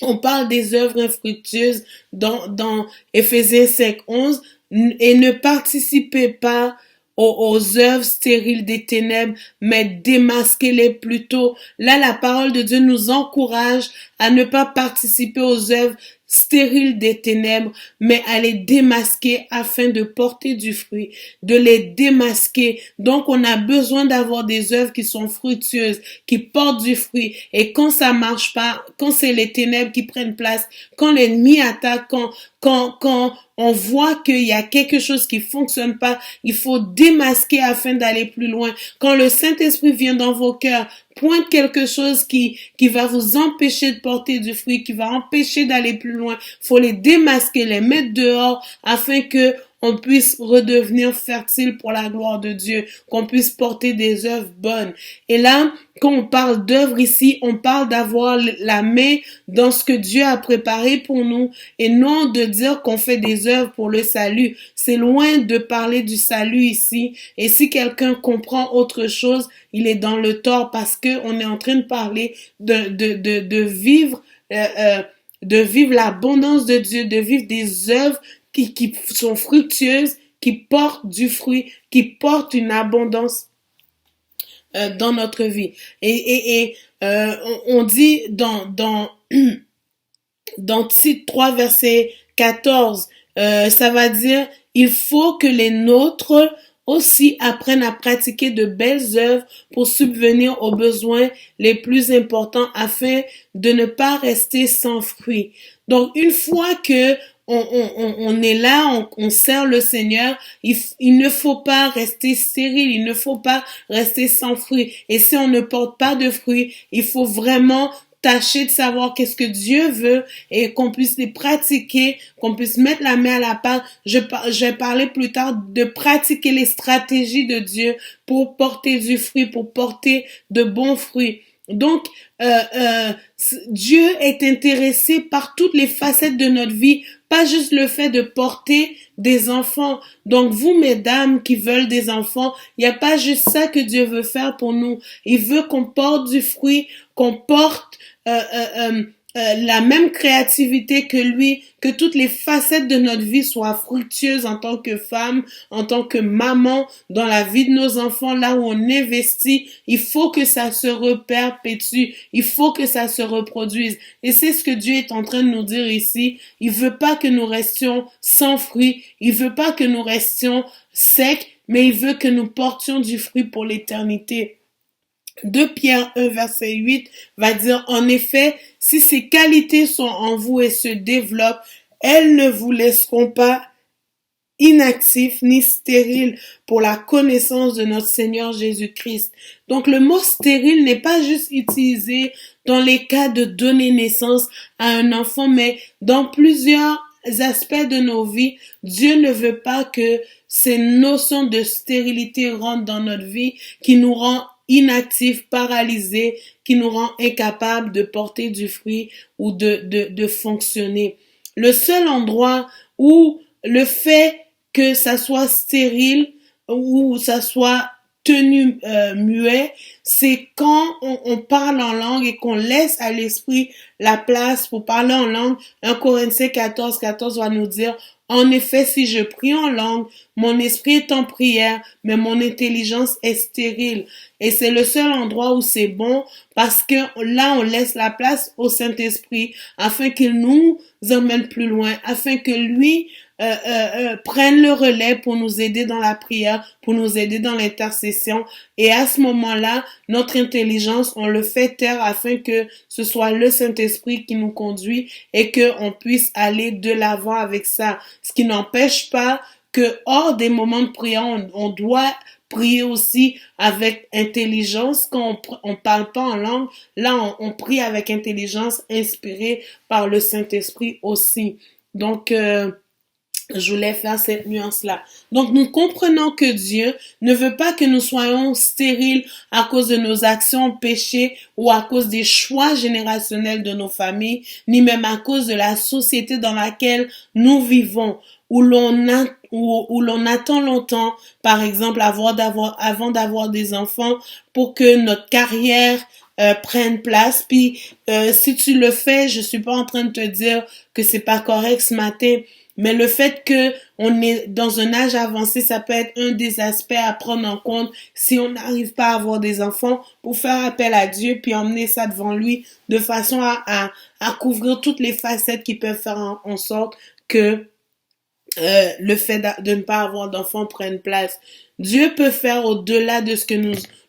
on parle des œuvres infructueuses dans Éphésiens 5:11 et ne participez pas aux œuvres stériles des ténèbres, mais démasquez-les plutôt. Là, la parole de Dieu nous encourage à ne pas participer aux œuvres stériles des ténèbres, mais à les démasquer afin de porter du fruit, de les démasquer. Donc, on a besoin d'avoir des œuvres qui sont fructueuses, qui portent du fruit. Et quand ça marche pas, quand c'est les ténèbres qui prennent place, quand l'ennemi attaque, quand on voit qu'il y a quelque chose qui fonctionne pas, il faut démasquer afin d'aller plus loin. Quand le Saint-Esprit vient dans vos cœurs, pointe quelque chose qui va vous empêcher de porter du fruit, qui va empêcher d'aller plus loin. Faut les démasquer, les mettre dehors afin que on puisse redevenir fertile pour la gloire de Dieu, qu'on puisse porter des œuvres bonnes. Et là, quand on parle d'œuvre ici, on parle d'avoir la main dans ce que Dieu a préparé pour nous et non de dire qu'on fait des œuvres pour le salut. C'est loin de parler du salut ici. Et si quelqu'un comprend autre chose, il est dans le tort parce que on est en train de parler de vivre l'abondance de Dieu, de vivre des œuvres qui sont fructueuses, qui portent du fruit, qui portent une abondance dans notre vie. On dit dans Tite 3 verset 14, ça va dire il faut que les nôtres aussi apprennent à pratiquer de belles œuvres pour subvenir aux besoins les plus importants afin de ne pas rester sans fruit. Donc une fois que on est là, on sert le Seigneur, il ne faut pas rester stérile, il ne faut pas rester sans fruit. Et si on ne porte pas de fruits, il faut vraiment tâcher de savoir qu'est-ce que Dieu veut et qu'on puisse les pratiquer, qu'on puisse mettre la main à la pâte. Je vais parler plus tard de pratiquer les stratégies de Dieu pour porter du fruit, pour porter de bons fruits. Donc, Dieu est intéressé par toutes les facettes de notre vie, pas juste le fait de porter des enfants. Donc, vous, mesdames qui veulent des enfants, il n'y a pas juste ça que Dieu veut faire pour nous. Il veut qu'on porte du fruit, qu'on porte la même créativité que lui, que toutes les facettes de notre vie soient fructueuses en tant que femme, en tant que maman, dans la vie de nos enfants, là où on investit. Il faut que ça se reperpétue, il faut que ça se reproduise. Et c'est ce que Dieu est en train de nous dire ici. Il veut pas que nous restions sans fruit, il veut pas que nous restions secs, mais il veut que nous portions du fruit pour l'éternité. 2 Pierre 1 verset 8 va dire, en effet, si ces qualités sont en vous et se développent, elles ne vous laisseront pas inactifs ni stériles pour la connaissance de notre Seigneur Jésus-Christ. Donc le mot stérile n'est pas juste utilisé dans les cas de donner naissance à un enfant, mais dans plusieurs aspects de nos vies, Dieu ne veut pas que ces notions de stérilité rentrent dans notre vie, qui nous rend inactifs, paralysés, qui nous rend incapables de porter du fruit ou de fonctionner. Le seul endroit où le fait que ça soit stérile ou ça soit tenu muet, c'est quand on parle en langue et qu'on laisse à l'esprit la place pour parler en langue. 1 Corinthiens 14 va nous dire, en effet, si je prie en langue, mon esprit est en prière, mais mon intelligence est stérile. Et c'est le seul endroit où c'est bon parce que là, on laisse la place au Saint-Esprit afin qu'il nous emmène plus loin, afin que lui prenne le relais pour nous aider dans la prière, pour nous aider dans l'intercession. Et à ce moment-là, notre intelligence, on le fait taire afin que ce soit le Saint-Esprit qui nous conduit et qu'on puisse aller de l'avant avec ça. Ce qui n'empêche pas que hors des moments de prière, on doit prier aussi avec intelligence. Quand on parle pas en langue, là, on prie avec intelligence, inspiré par le Saint-Esprit aussi. Donc, je voulais faire cette nuance-là. Donc, nous comprenons que Dieu ne veut pas que nous soyons stériles à cause de nos actions péchées ou à cause des choix générationnels de nos familles, ni même à cause de la société dans laquelle nous vivons, où l'on attend longtemps, par exemple, avant d'avoir des enfants, pour que notre carrière prenne place. Puis, si tu le fais, je suis pas en train de te dire que c'est pas correct ce matin. Mais le fait que on est dans un âge avancé, ça peut être un des aspects à prendre en compte si on n'arrive pas à avoir des enfants, pour faire appel à Dieu puis emmener ça devant lui de façon à couvrir toutes les facettes qui peuvent faire en sorte que le fait de ne pas avoir d'enfants prenne place. Dieu peut faire au-delà de ce que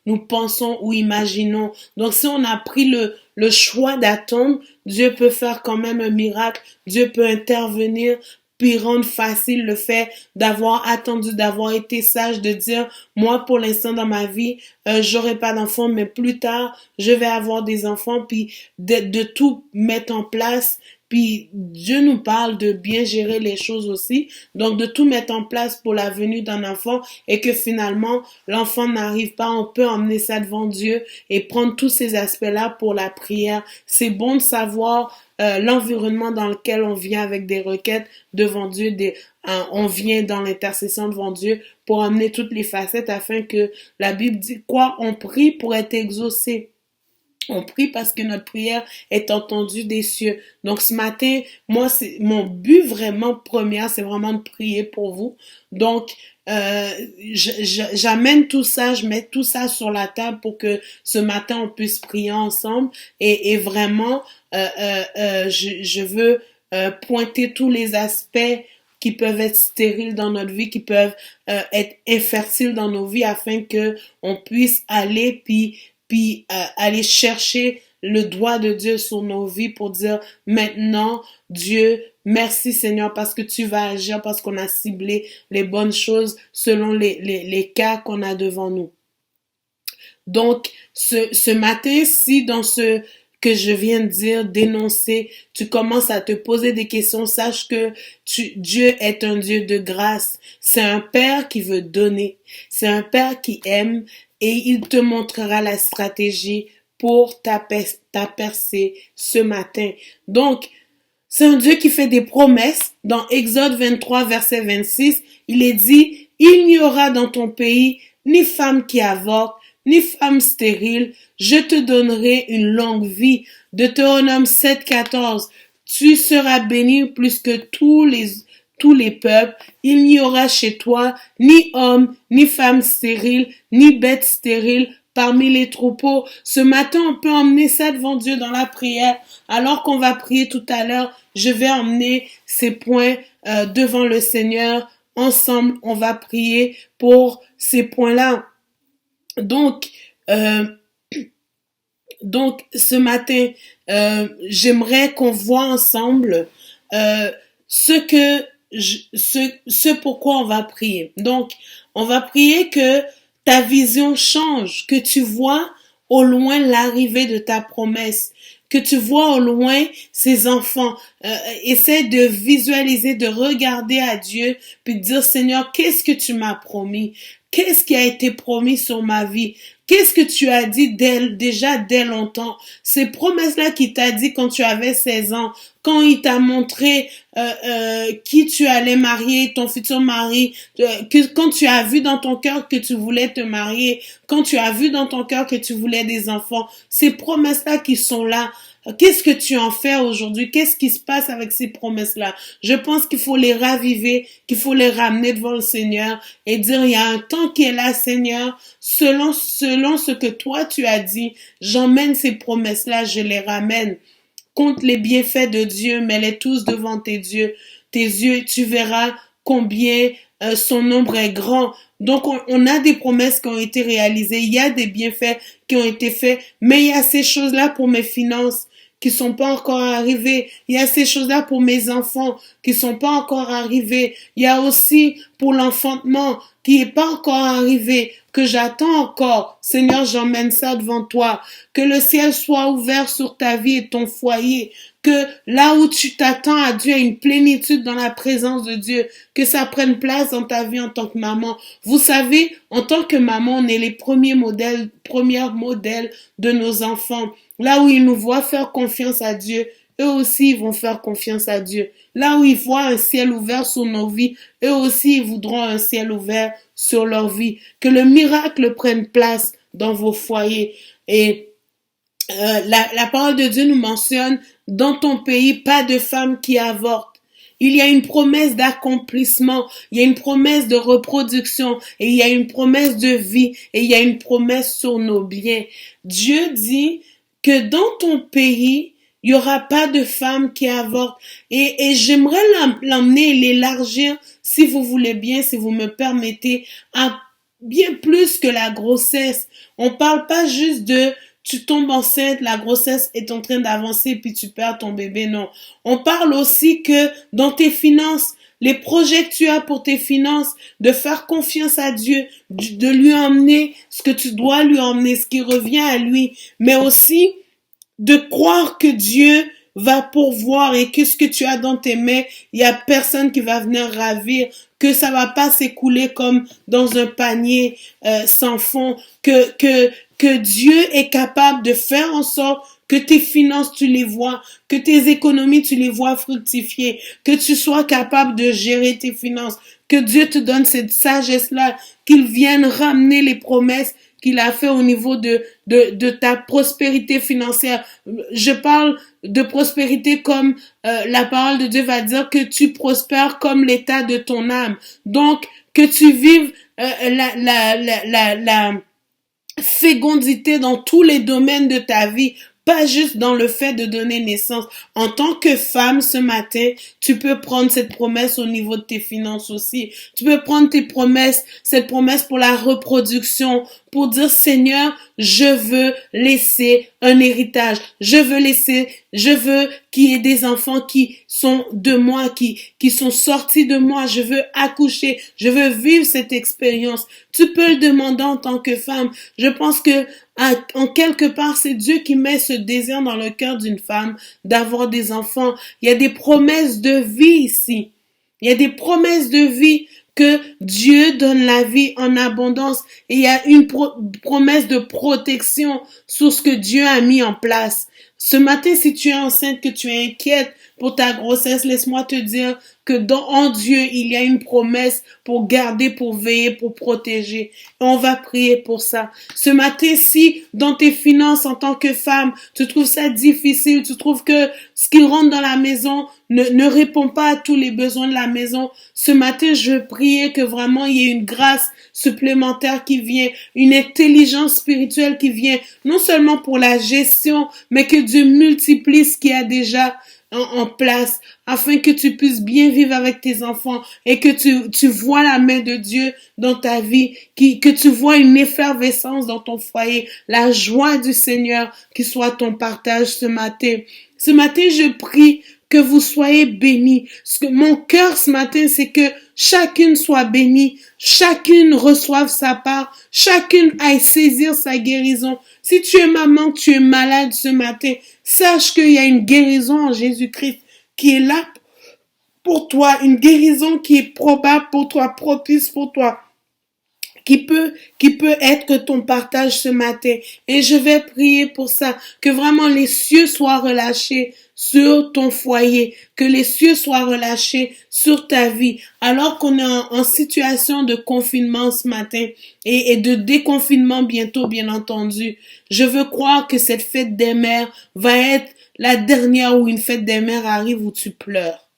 nous pensons ou imaginons. Donc si on a pris le choix d'attendre, Dieu peut faire quand même un miracle. Dieu peut intervenir puis rendre facile le fait d'avoir attendu, d'avoir été sage, de dire, moi, pour l'instant dans ma vie, j'aurai pas d'enfants, mais plus tard, je vais avoir des enfants, puis de tout mettre en place Puis Dieu nous parle de bien gérer les choses aussi, donc de tout mettre en place pour la venue d'un enfant et que finalement l'enfant n'arrive pas, on peut emmener ça devant Dieu et prendre tous ces aspects-là pour la prière. C'est bon de savoir l'environnement dans lequel on vient avec des requêtes devant Dieu, on vient dans l'intercession devant Dieu pour amener toutes les facettes afin que la Bible dit quoi? On prie pour être exaucé. On prie parce que notre prière est entendue des cieux. Donc ce matin, moi, c'est mon but vraiment premier, c'est vraiment de prier pour vous. Donc, j'amène tout ça, je mets tout ça sur la table pour que ce matin, on puisse prier ensemble. Et vraiment, je veux pointer tous les aspects qui peuvent être stériles dans notre vie, qui peuvent être infertiles dans nos vies afin que on puisse aller puis aller chercher le doigt de Dieu sur nos vies pour dire maintenant, Dieu, merci Seigneur parce que tu vas agir, parce qu'on a ciblé les bonnes choses selon les cas qu'on a devant nous. Donc, ce matin, si dans ce que je viens de dire, d'énoncer, tu commences à te poser des questions, sache que Dieu est un Dieu de grâce. C'est un Père qui veut donner. C'est un Père qui aime et il te montrera la stratégie pour ta percée ce matin. Donc, c'est un Dieu qui fait des promesses. Dans Exode 23, verset 26, il est dit, « Il n'y aura dans ton pays ni femme qui avorte, ni femme stérile. Je te donnerai une longue vie. » Deutéronome 7, 14, « Tu seras béni plus que tous les peuples. Il n'y aura chez toi ni homme, ni femme stérile, ni bête stérile parmi les troupeaux. » Ce matin, on peut emmener ça devant Dieu dans la prière. Alors qu'on va prier tout à l'heure, je vais emmener ces points devant le Seigneur. Ensemble, on va prier pour ces points-là. Donc, ce matin, j'aimerais qu'on voit ensemble ce pourquoi on va prier. Donc, on va prier que ta vision change, que tu vois au loin l'arrivée de ta promesse, que tu vois au loin ces enfants. Essaie de visualiser, de regarder à Dieu, puis de dire, Seigneur, qu'est-ce que tu m'as promis? Qu'est-ce qui a été promis sur ma vie? Qu'est-ce que tu as dit déjà dès longtemps? Ces promesses-là qu'il t'a dit quand tu avais 16 ans, quand il t'a montré qui tu allais marier, ton futur mari, quand tu as vu dans ton cœur que tu voulais te marier, quand tu as vu dans ton cœur que tu voulais des enfants, ces promesses-là qui sont là, qu'est-ce que tu en fais aujourd'hui? Qu'est-ce qui se passe avec ces promesses-là? Je pense qu'il faut les raviver, qu'il faut les ramener devant le Seigneur et dire, il y a un temps qui est là, Seigneur, selon ce que toi tu as dit, j'emmène ces promesses-là, je les ramène. Compte les bienfaits de Dieu, mets-les tous devant tes yeux, tu verras combien son nombre est grand. Donc, on a des promesses qui ont été réalisées, il y a des bienfaits qui ont été faits, mais il y a ces choses-là pour mes finances qui sont pas encore arrivées. Il y a ces choses-là pour mes enfants qui sont pas encore arrivées. Il y a aussi pour l'enfantement qui est pas encore arrivé, que j'attends encore. Seigneur, j'emmène ça devant toi. Que le ciel soit ouvert sur ta vie et ton foyer. Que là où tu t'attends à Dieu, à une plénitude dans la présence de Dieu, que ça prenne place dans ta vie en tant que maman. Vous savez, en tant que maman, on est les premiers modèles de nos enfants. Là où ils nous voient faire confiance à Dieu, eux aussi ils vont faire confiance à Dieu. Là où ils voient un ciel ouvert sur nos vies, eux aussi ils voudront un ciel ouvert sur leur vie. Que le miracle prenne place dans vos foyers. Et la parole de Dieu nous mentionne, dans ton pays, pas de femmes qui avortent. Il y a une promesse d'accomplissement, il y a une promesse de reproduction, et il y a une promesse de vie, et il y a une promesse sur nos biens. Dieu dit que dans ton pays, il y aura pas de femmes qui avortent. Et j'aimerais l'emmener et l'élargir, si vous voulez bien, si vous me permettez, à bien plus que la grossesse. On parle pas juste de tu tombes enceinte, la grossesse est en train d'avancer puis tu perds ton bébé, non. On parle aussi que dans tes finances, les projets que tu as pour tes finances, de faire confiance à Dieu, de lui emmener ce que tu dois lui emmener, ce qui revient à lui, mais aussi de croire que Dieu va pourvoir et que ce que tu as dans tes mains, il y a personne qui va venir ravir, que ça va pas s'écouler comme dans un panier sans fond, que Dieu est capable de faire en sorte que tes finances, tu les vois, que tes économies, tu les vois fructifier, que tu sois capable de gérer tes finances, que Dieu te donne cette sagesse-là, qu'il vienne ramener les promesses qu'il a fait au niveau de ta prospérité financière. Je parle de prospérité comme la parole de Dieu va dire que tu prospères comme l'état de ton âme. Donc, que tu vives la fécondité dans tous les domaines de ta vie, pas juste dans le fait de donner naissance. En tant que femme, ce matin, tu peux prendre cette promesse au niveau de tes finances aussi. Tu peux prendre cette promesse pour la reproduction, pour dire, Seigneur, je veux laisser un héritage. Je veux qu'il y ait des enfants qui sont de moi, qui sont sortis de moi. Je veux accoucher. Je veux vivre cette expérience. Tu peux le demander en tant que femme. Je pense que en quelque part, c'est Dieu qui met ce désir dans le cœur d'une femme d'avoir des enfants. Il y a des promesses de vie ici. Il y a des promesses de vie que Dieu donne la vie en abondance. Et il y a une promesse de protection sur ce que Dieu a mis en place. Ce matin, si tu es enceinte, que tu es inquiète pour ta grossesse, laisse-moi te dire que en Dieu, il y a une promesse pour garder, pour veiller, pour protéger. Et on va prier pour ça. Ce matin, si dans tes finances en tant que femme, tu trouves ça difficile, tu trouves que ce qui rentre dans la maison ne répond pas à tous les besoins de la maison, ce matin, je veux prier que vraiment il y ait une grâce supplémentaire qui vient, une intelligence spirituelle qui vient, non seulement pour la gestion, mais que Dieu multiplie ce qu'il y a déjà en place, afin que tu puisses bien vivre avec tes enfants et que tu vois la main de Dieu dans ta vie, que tu vois une effervescence dans ton foyer, la joie du Seigneur qui soit ton partage ce matin. Ce matin, je prie que vous soyez bénis. Mon cœur ce matin, c'est que chacune soit bénie, chacune reçoive sa part, chacune aille saisir sa guérison. Si tu es maman, tu es malade ce matin, sache qu'il y a une guérison en Jésus-Christ qui est là pour toi, une guérison qui est probable pour toi, propice pour toi, qui peut être que ton partage ce matin. Et je vais prier pour ça, que vraiment les cieux soient relâchés sur ton foyer, que les cieux soient relâchés sur ta vie, alors qu'on est en situation de confinement ce matin et de déconfinement bientôt, bien entendu. Je veux croire que cette fête des mères va être la dernière où une fête des mères arrive où tu pleures.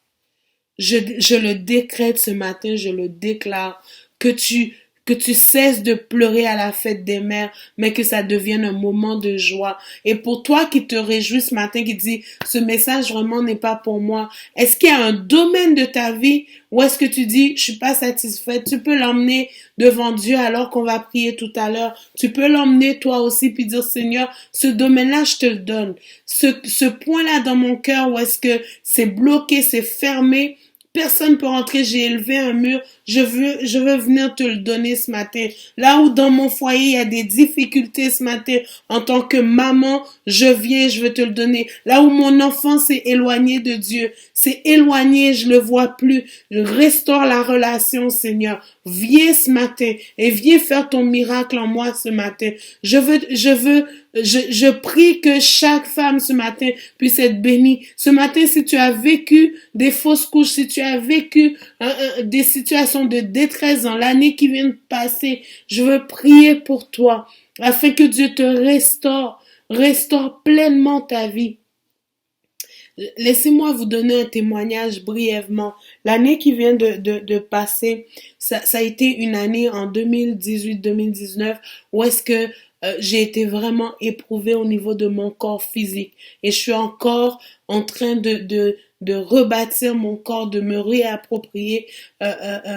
Je le décrète ce matin, je le déclare, que tu cesses de pleurer à la fête des mères, mais que ça devienne un moment de joie. Et pour toi qui te réjouis ce matin, qui dit, ce message vraiment n'est pas pour moi, est-ce qu'il y a un domaine de ta vie où est-ce que tu dis, je suis pas satisfaite? Tu peux l'emmener devant Dieu alors qu'on va prier tout à l'heure. Tu peux l'emmener toi aussi puis dire, Seigneur, ce domaine-là, je te le donne. Ce point-là dans mon cœur où est-ce que c'est bloqué, c'est fermé, personne peut rentrer, j'ai élevé un mur, je veux venir te le donner ce matin. Là où dans mon foyer, il y a des difficultés ce matin, en tant que maman, je viens, je veux te le donner. Là où mon enfant s'est éloigné de Dieu, s'est éloigné, je le vois plus, je restaure la relation, Seigneur. Viens ce matin et viens faire ton miracle en moi ce matin. Je prie que chaque femme ce matin puisse être bénie. Ce matin, si tu as vécu des fausses couches, si tu as vécu des situations de détresse dans l'année qui vient de passer, je veux prier pour toi afin que Dieu te restaure pleinement ta vie. Laissez-moi vous donner un témoignage brièvement. L'année qui vient de passer, ça a été une année en 2018-2019 où est-ce que j'ai été vraiment éprouvée au niveau de mon corps physique. Et je suis encore en train de rebâtir mon corps, de me réapproprier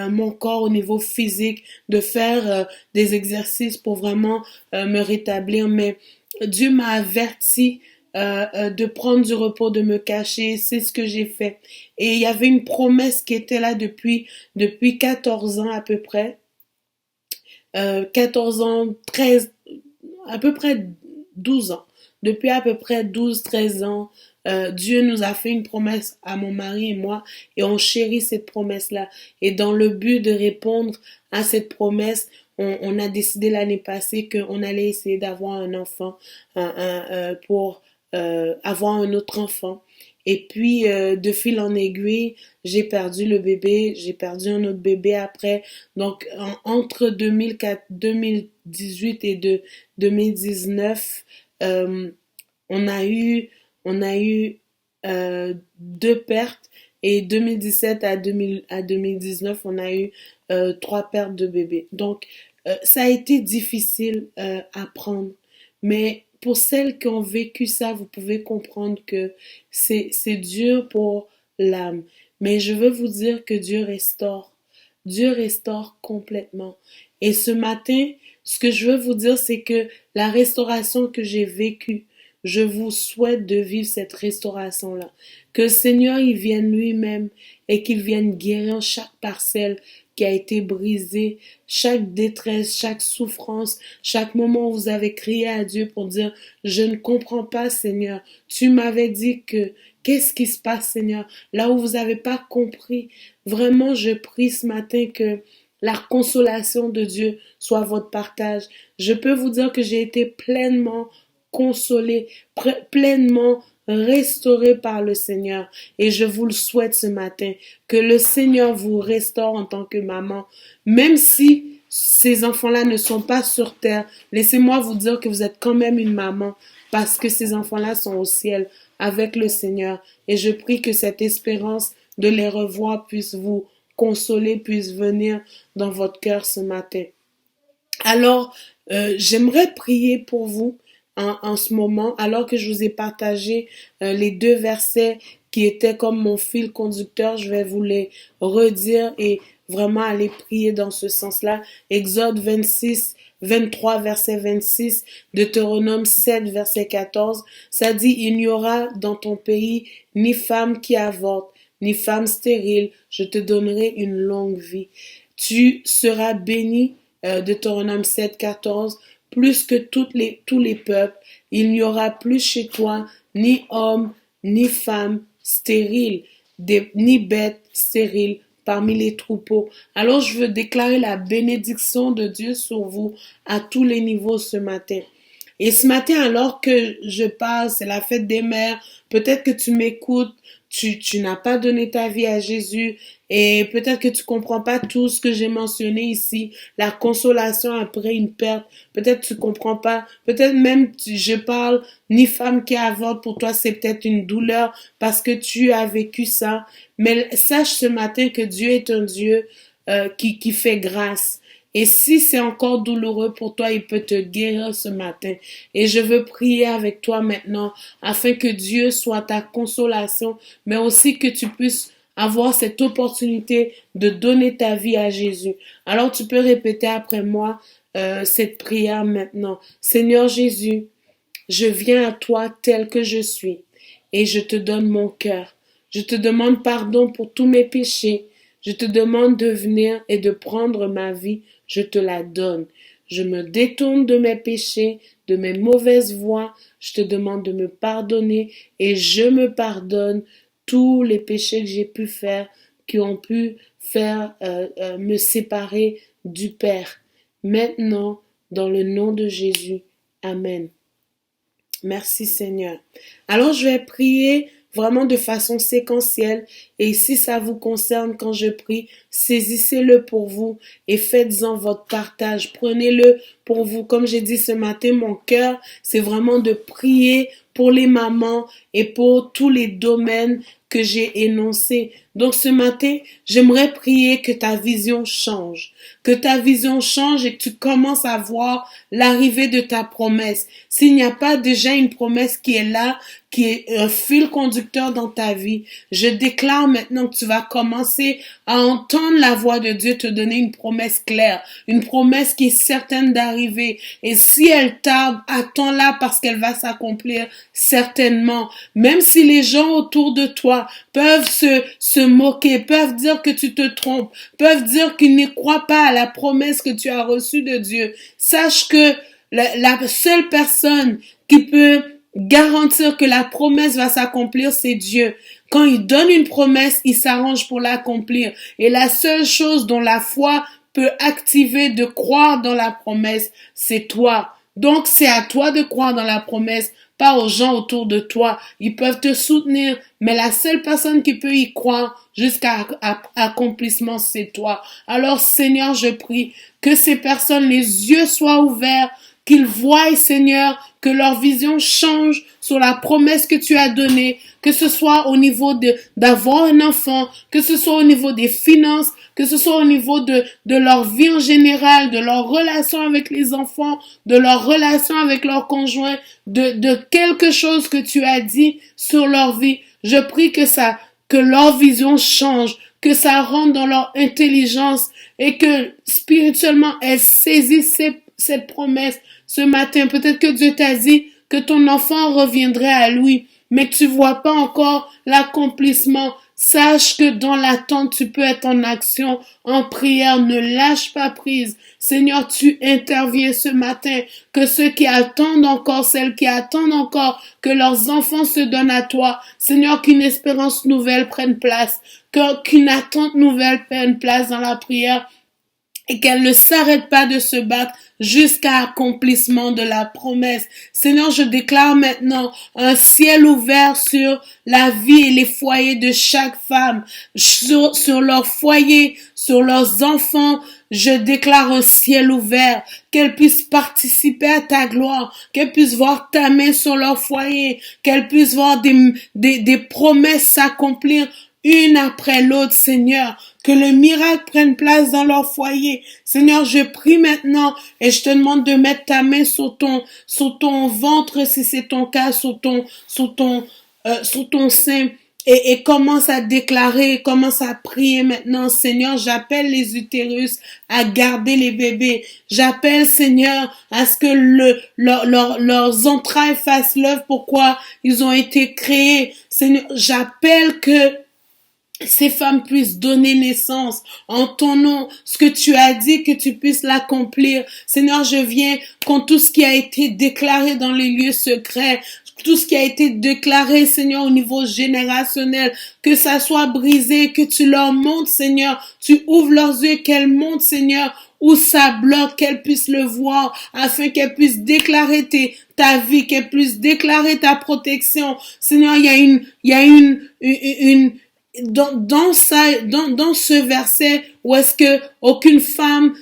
mon corps au niveau physique, de faire des exercices pour vraiment me rétablir. Mais Dieu m'a averti de prendre du repos, de me cacher, c'est ce que j'ai fait. Et il y avait une promesse qui était là depuis 14 ans à peu près, 14 ans, 13, à peu près 12 ans. Depuis à peu près 12-13 ans, Dieu nous a fait une promesse à mon mari et moi et on chérit cette promesse-là. Et dans le but de répondre à cette promesse, on a décidé l'année passée qu'on allait essayer d'avoir un enfant pour avoir un autre enfant. Et puis, de fil en aiguille, j'ai perdu le bébé, j'ai perdu un autre bébé après. Donc, entre 2018 et 2019, on a eu 2 pertes. Et 2017 à 2019, on a eu 3 pertes de bébés. Donc, ça a été difficile à prendre. Mais pour celles qui ont vécu ça, vous pouvez comprendre que c'est dur pour l'âme. Mais je veux vous dire que Dieu restaure. Dieu restaure complètement. Et ce matin, ce que je veux vous dire, c'est que la restauration que j'ai vécue, je vous souhaite de vivre cette restauration-là. Que le Seigneur, il vienne lui-même et qu'il vienne guérir chaque parcelle qui a été brisée, chaque détresse, chaque souffrance, chaque moment où vous avez crié à Dieu pour dire « Je ne comprends pas, Seigneur. Tu m'avais dit que... Qu'est-ce qui se passe, Seigneur? » Là où vous n'avez pas compris, vraiment, je prie ce matin que la consolation de Dieu soit votre partage. Je peux vous dire que j'ai été pleinement consolée, pleinement restaurée par le Seigneur. Et je vous le souhaite ce matin, que le Seigneur vous restaure en tant que maman. Même si ces enfants-là ne sont pas sur terre, laissez-moi vous dire que vous êtes quand même une maman, parce que ces enfants-là sont au ciel avec le Seigneur. Et je prie que cette espérance de les revoir puisse vous consoler, puisse venir dans votre cœur ce matin. Alors, j'aimerais prier pour vous en ce moment, alors que je vous ai partagé les 2 versets qui étaient comme mon fil conducteur. Je vais vous les redire et vraiment aller prier dans ce sens-là. Exode 23, verset 26, Deutéronome 7, verset 14, ça dit « Il n'y aura dans ton pays ni femme qui avorte, ni femme stérile, je te donnerai une longue vie. Tu seras béni, Deutéronome 7, 14, plus que tous les peuples. Il n'y aura plus chez toi ni homme, ni femme stérile, ni bête stérile parmi les troupeaux. » Alors je veux déclarer la bénédiction de Dieu sur vous à tous les niveaux ce matin. Et ce matin, alors que je parle, c'est la fête des mères, peut-être que tu m'écoutes, tu n'as pas donné ta vie à Jésus et peut-être que tu comprends pas tout ce que j'ai mentionné ici, la consolation après une perte, peut-être tu comprends pas, peut-être même je parle ni femme qui avorte, pour toi c'est peut-être une douleur parce que tu as vécu ça, mais sache ce matin que Dieu est un Dieu qui fait grâce. Et si c'est encore douloureux pour toi, il peut te guérir ce matin. Et je veux prier avec toi maintenant afin que Dieu soit ta consolation, mais aussi que tu puisses avoir cette opportunité de donner ta vie à Jésus. Alors tu peux répéter après moi cette prière maintenant. Seigneur Jésus, je viens à toi tel que je suis et je te donne mon cœur. Je te demande pardon pour tous mes péchés. Je te demande de venir et de prendre ma vie. Je te la donne. Je me détourne de mes péchés, de mes mauvaises voies. Je te demande de me pardonner et je me pardonne tous les péchés que j'ai pu faire, qui ont pu faire me séparer du Père. Maintenant, dans le nom de Jésus. Amen. Merci Seigneur. Alors je vais prier vraiment de façon séquentielle et si ça vous concerne quand je prie, saisissez-le pour vous et faites-en votre partage. Prenez-le pour vous. Comme j'ai dit ce matin, mon cœur, c'est vraiment de prier pour les mamans et pour tous les domaines que j'ai énoncés. Donc ce matin, j'aimerais prier que ta vision change. Que ta vision change et que tu commences à voir l'arrivée de ta promesse. S'il n'y a pas déjà une promesse qui est là, qui est un fil conducteur dans ta vie, je déclare maintenant que tu vas commencer à entendre la voix de Dieu te donner une promesse claire, une promesse qui est certaine d'arriver. Et si elle tarde, attends-la parce qu'elle va s'accomplir certainement. Même si les gens autour de toi peuvent se moquer, peuvent dire que tu te trompes, peuvent dire qu'ils ne croient pas à la promesse que tu as reçue de Dieu, sache que la seule personne qui peut garantir que la promesse va s'accomplir, c'est Dieu. Quand il donne une promesse, il s'arrange pour l'accomplir. Et la seule chose dont la foi peut activer de croire dans la promesse, c'est toi. Donc, c'est à toi de croire dans la promesse, pas aux gens autour de toi. Ils peuvent te soutenir, mais la seule personne qui peut y croire jusqu'à accomplissement, c'est toi. Alors, Seigneur, je prie que ces personnes, les yeux soient ouverts, qu'ils voient, Seigneur, que leur vision change sur la promesse que tu as donnée, que ce soit au niveau d'avoir un enfant, que ce soit au niveau des finances, que ce soit au niveau de leur vie en général, de leur relation avec les enfants, de leur relation avec leur conjoint, de quelque chose que tu as dit sur leur vie. Je prie que leur vision change, que ça rentre dans leur intelligence et que spirituellement elles saisissent cette promesse ce matin. Peut-être que Dieu t'a dit que ton enfant reviendrait à lui, mais que tu vois pas encore l'accomplissement. Sache que dans l'attente, tu peux être en action, en prière. Ne lâche pas prise. Seigneur, tu interviens ce matin. Que ceux qui attendent encore, celles qui attendent encore que leurs enfants se donnent à toi. Seigneur, qu'une espérance nouvelle prenne place. Qu'une attente nouvelle prenne place dans la prière. Et qu'elle ne s'arrête pas de se battre jusqu'à accomplissement de la promesse. Seigneur, je déclare maintenant un ciel ouvert sur la vie et les foyers de chaque femme, sur leur foyer, sur leurs enfants. Je déclare un ciel ouvert, qu'elles puissent participer à ta gloire, qu'elles puissent voir ta main sur leur foyer, qu'elles puissent voir des promesses s'accomplir une après l'autre, Seigneur, que le miracle prenne place dans leur foyer. Seigneur, je prie maintenant et je te demande de mettre ta main sur ton ventre si c'est ton cas, sur ton sein. Et commence à déclarer, commence à prier maintenant. Seigneur, j'appelle les utérus à garder les bébés. J'appelle, Seigneur, à ce que leurs entrailles fassent l'œuvre pourquoi ils ont été créés. Seigneur, j'appelle que ces femmes puissent donner naissance en ton nom, ce que tu as dit que tu puisses l'accomplir. Seigneur, je viens contre tout ce qui a été déclaré dans les lieux secrets, tout ce qui a été déclaré, Seigneur, au niveau générationnel, que ça soit brisé, que tu leur montres, Seigneur, tu ouvres leurs yeux, qu'elles montrent, Seigneur, où ça bloque, qu'elles puissent le voir, afin qu'elles puissent déclarer ta vie, qu'elles puissent déclarer ta protection. Seigneur, il y a une dans ce verset où est-ce que aucune femme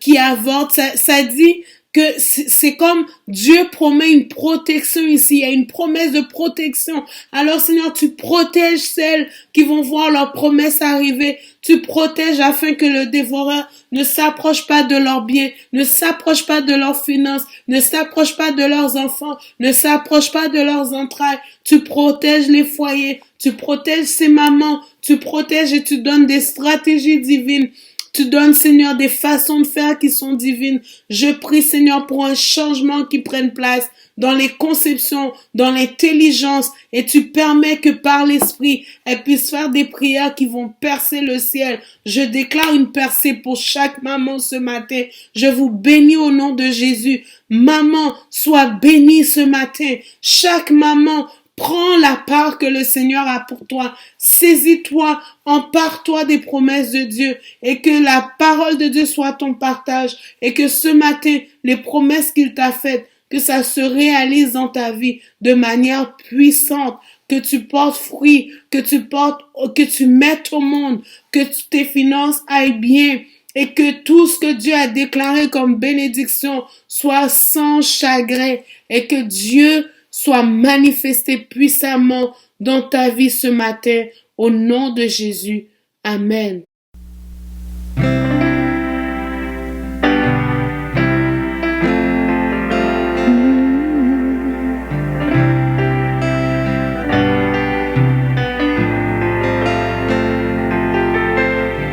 qui avorte, ça dit que c'est comme Dieu promet une protection ici. Il y a une promesse de protection. Alors Seigneur, tu protèges celles qui vont voir leur promesse arriver. Tu protèges afin que le dévoreur ne s'approche pas de leurs biens, ne s'approche pas de leurs finances, ne s'approche pas de leurs enfants, ne s'approche pas de leurs entrailles. Tu protèges les foyers, tu protèges ces mamans, tu protèges et tu donnes des stratégies divines. Tu donnes, Seigneur, des façons de faire qui sont divines. Je prie, Seigneur, pour un changement qui prenne place dans les conceptions, dans l'intelligence, et tu permets que par l'Esprit, elles puissent faire des prières qui vont percer le ciel. Je déclare une percée pour chaque maman ce matin. Je vous bénis au nom de Jésus. Maman, sois bénie ce matin. Chaque maman, prends la part que le Seigneur a pour toi. Saisis-toi, empare-toi des promesses de Dieu et que la parole de Dieu soit ton partage et que ce matin, les promesses qu'il t'a faites, que ça se réalise dans ta vie de manière puissante, que tu portes fruit, que tu mettes au monde, que tes finances aillent bien et que tout ce que Dieu a déclaré comme bénédiction soit sans chagrin et que Dieu soit manifesté puissamment dans ta vie ce matin, au nom de Jésus. Amen.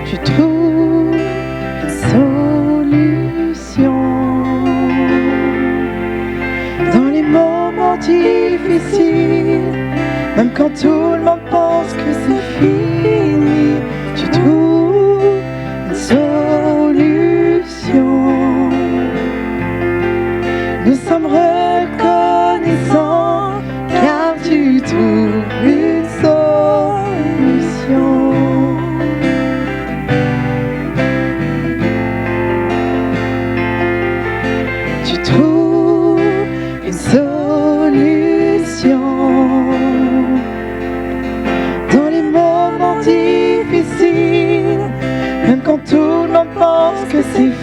Je trouve une solution dans les moments difficiles, même quand tout le monde pense que c'est fini. Je trouve une solution. Nous sommes reconnaissants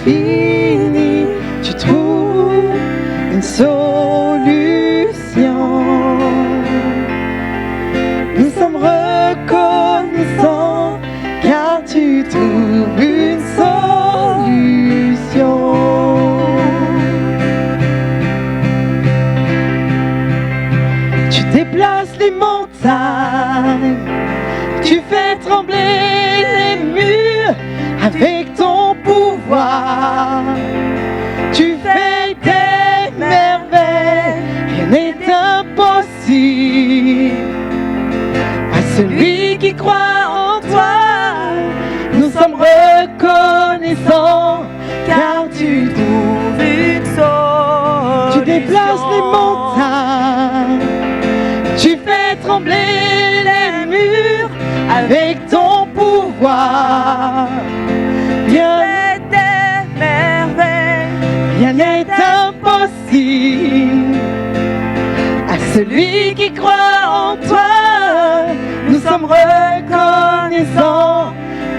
fini, tu trouves une solution. Nous sommes reconnaissants car tu trouves une solution. Tu déplaces les montagnes, tu fais trembler les murs avec ton pouvoir. Tu fais des merveilles, rien n'est impossible. À celui qui croit en toi, nous sommes reconnaissants car tu trouves une solution. Tu déplaces les montagnes, tu fais trembler les murs avec ton pouvoir. Rien n'est merveille, rien n'est impossible. À celui qui croit en toi, nous sommes reconnaissants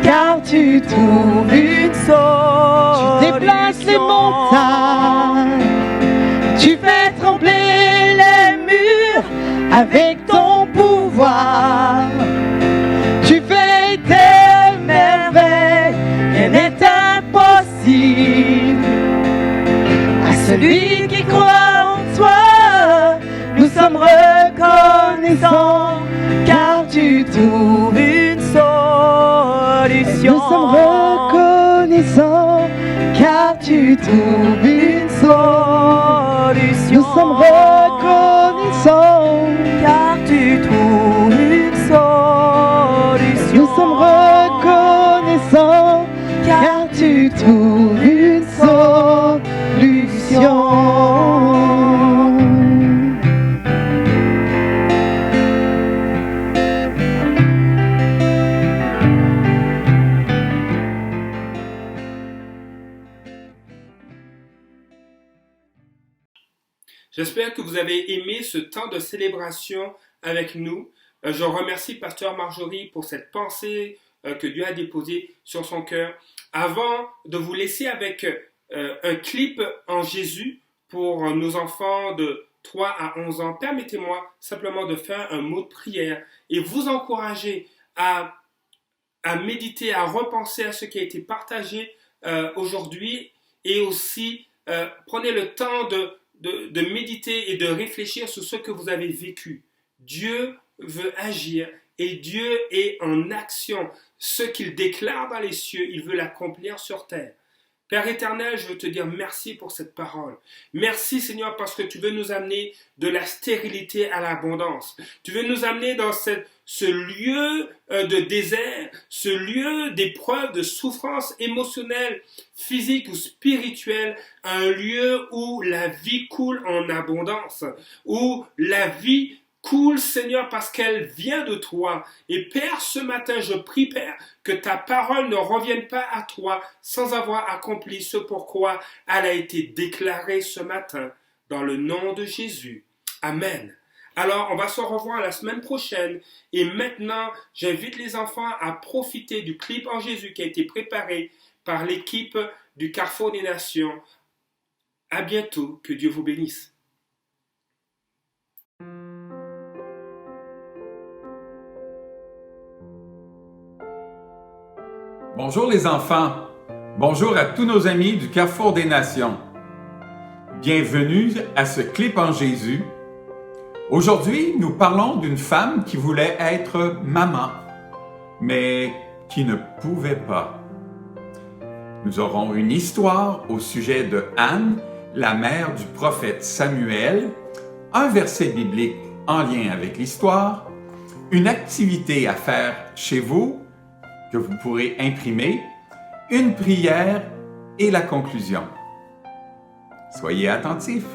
car tu trouves une solution. Tu déplaces les montagnes, tu fais trembler les murs avec ton pouvoir. Tu fais des merveilles, rien n'est impossible. À celui qui croit en toi, nous sommes reconnaissants car tu trouves une solution. Nous sommes reconnaissants car tu trouves une solution. Nous sommes reconnaissants car tu trouves une solution. Nous sommes reconnaissants car tu trouves une solution. J'espère que vous avez aimé ce temps de célébration avec nous. Je remercie Pasteur Marjorie pour cette pensée que Dieu a déposée sur son cœur. Avant de vous laisser avec un clip en Jésus pour nos enfants de 3 à 11 ans, permettez-moi simplement de faire un mot de prière et vous encourager à méditer, à repenser à ce qui a été partagé aujourd'hui et aussi prenez le temps de méditer et de réfléchir sur ce que vous avez vécu. Dieu veut agir et Dieu est en action. Ce qu'il déclare dans les cieux, il veut l'accomplir sur terre. Père éternel, je veux te dire merci pour cette parole. Merci Seigneur parce que tu veux nous amener de la stérilité à l'abondance. Tu veux nous amener dans ce lieu de désert, ce lieu d'épreuve, de souffrance émotionnelle, physique ou spirituelle, un lieu où la vie coule en abondance, où la vie coule, Seigneur, parce qu'elle vient de toi. Et Père, ce matin, je prie, Père, que ta parole ne revienne pas à toi sans avoir accompli ce pourquoi elle a été déclarée ce matin, dans le nom de Jésus. Amen. Alors, on va se revoir la semaine prochaine. Et maintenant, j'invite les enfants à profiter du clip en Jésus qui a été préparé par l'équipe du Carrefour des Nations. À bientôt. Que Dieu vous bénisse. Bonjour les enfants, bonjour à tous nos amis du Carrefour des Nations. Bienvenue à ce clip en Jésus. Aujourd'hui, nous parlons d'une femme qui voulait être maman, mais qui ne pouvait pas. Nous aurons une histoire au sujet de Anne, la mère du prophète Samuel, un verset biblique en lien avec l'histoire, une activité à faire chez vous, que vous pourrez imprimer, une prière et la conclusion. Soyez attentifs.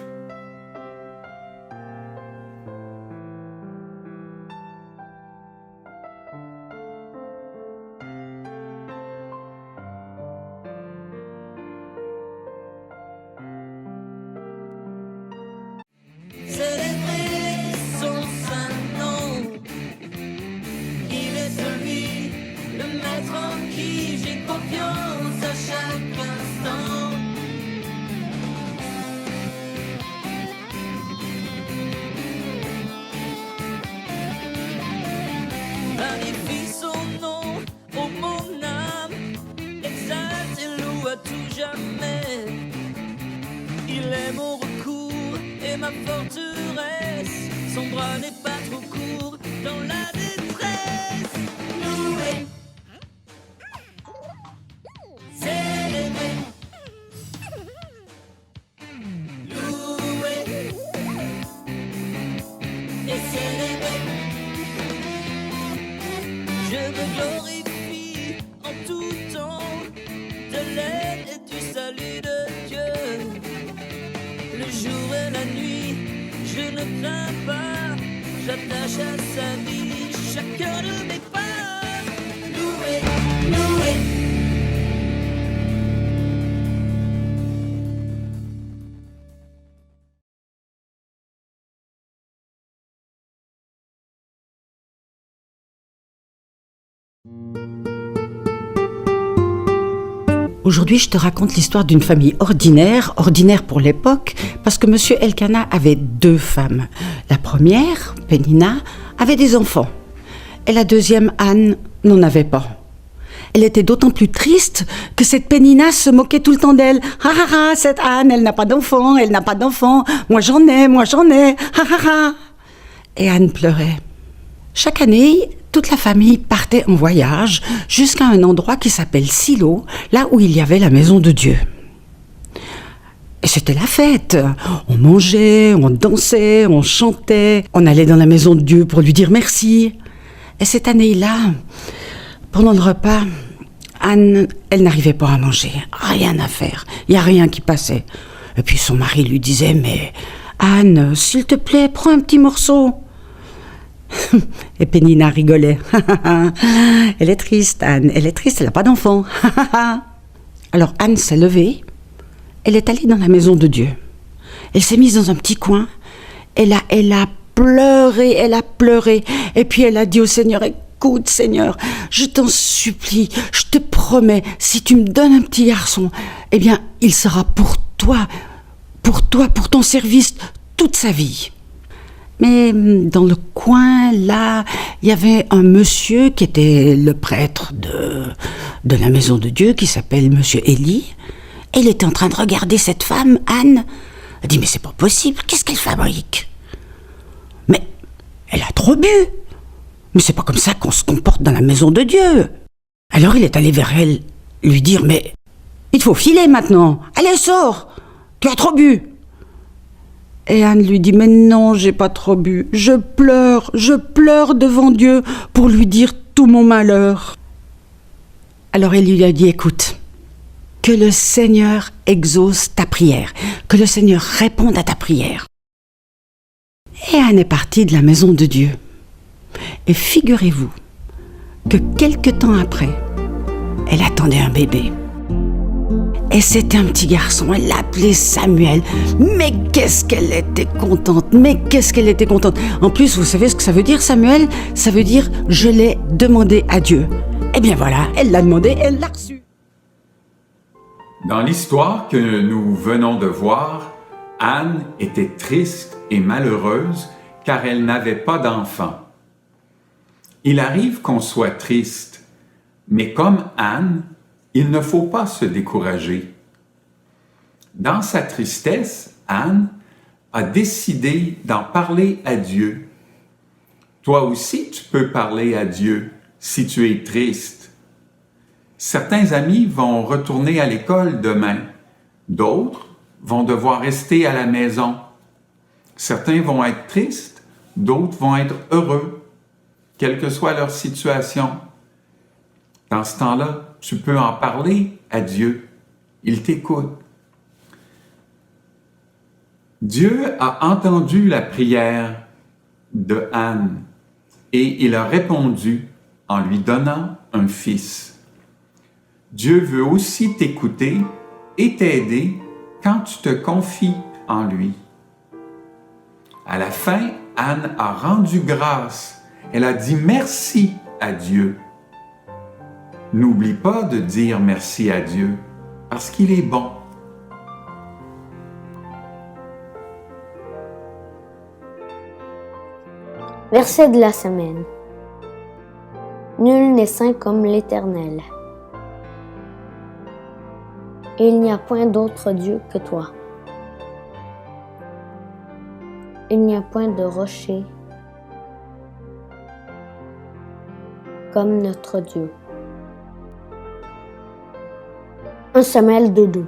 Célébrer son saint nom, il est celui, le maître en qui j'ai confiance à chaque instant. forteresse, son bras n'est pas trop court dans la détresse. Louer, célébrer, louer et célébrer. Je me glorifie en tout temps de l'aide et du salut de Dieu. Le jour et la nuit, je ne crains pas, j'attache à sa vie chacun de mes pas. Louer, louer. Aujourd'hui, je te raconte l'histoire d'une famille ordinaire pour l'époque, parce que Monsieur Elkanah avait 2 femmes. La première, Pénina, avait des enfants, et la deuxième, Anne, n'en avait pas. Elle était d'autant plus triste que cette Pénina se moquait tout le temps d'elle. « Ha ha ha, cette Anne, elle n'a pas d'enfants, moi j'en ai, ha ha ha !» Et Anne pleurait. Chaque année, toute la famille partait en voyage jusqu'à un endroit qui s'appelle Silo, là où il y avait la maison de Dieu. Et c'était la fête. On mangeait, on dansait, on chantait, on allait dans la maison de Dieu pour lui dire merci. Et cette année-là, pendant le repas, Anne, elle n'arrivait pas à manger, rien à faire, il n'y a rien qui passait. Et puis son mari lui disait « Mais Anne, s'il te plaît, prends un petit morceau ». Et Pénina rigolait. Elle est triste, Anne. Elle est triste, elle n'a pas d'enfant. Alors Anne s'est levée. Elle est allée dans la maison de Dieu. Elle s'est mise dans un petit coin. Elle a pleuré. Et puis elle a dit au Seigneur, écoute Seigneur, je t'en supplie, je te promets, si tu me donnes un petit garçon, eh bien, il sera pour toi, pour ton service toute sa vie. Mais dans le coin, là, il y avait un monsieur qui était le prêtre de la maison de Dieu, qui s'appelle Monsieur Élie. Et il était en train de regarder cette femme, Anne. Elle dit, mais c'est pas possible, qu'est-ce qu'elle fabrique? Mais elle a trop bu. Mais c'est pas comme ça qu'on se comporte dans la maison de Dieu. Alors il est allé vers elle, lui dire, mais il faut filer maintenant. Allez, sors, tu as trop bu. Et Anne lui dit, mais non, j'ai pas trop bu. Je pleure devant Dieu pour lui dire tout mon malheur. Alors elle lui a dit, écoute, que le Seigneur exauce ta prière, que le Seigneur réponde à ta prière. Et Anne est partie de la maison de Dieu. Et figurez-vous que quelque temps après, elle attendait un bébé. Et c'était un petit garçon, elle l'appelait Samuel. Mais qu'est-ce qu'elle était contente, En plus, vous savez ce que ça veut dire, Samuel? Ça veut dire « je l'ai demandé à Dieu ». Eh bien voilà, elle l'a demandé, elle l'a reçu. Dans l'histoire que nous venons de voir, Anne était triste et malheureuse car elle n'avait pas d'enfant. Il arrive qu'on soit triste, mais comme Anne, il ne faut pas se décourager. Dans sa tristesse, Anne a décidé d'en parler à Dieu. Toi aussi, tu peux parler à Dieu si tu es triste. Certains amis vont retourner à l'école demain. D'autres vont devoir rester à la maison. Certains vont être tristes, d'autres vont être heureux, quelle que soit leur situation. Dans ce temps-là, tu peux en parler à Dieu. Il t'écoute. Dieu a entendu la prière de Anne et il a répondu en lui donnant un fils. Dieu veut aussi t'écouter et t'aider quand tu te confies en lui. À la fin, Anne a rendu grâce. Elle a dit merci à Dieu. N'oublie pas de dire merci à Dieu, parce qu'il est bon. Verset de la semaine. Nul n'est saint comme l'Éternel. Et il n'y a point d'autre Dieu que toi. Il n'y a point de rocher comme notre Dieu. Un Samuel 2:2.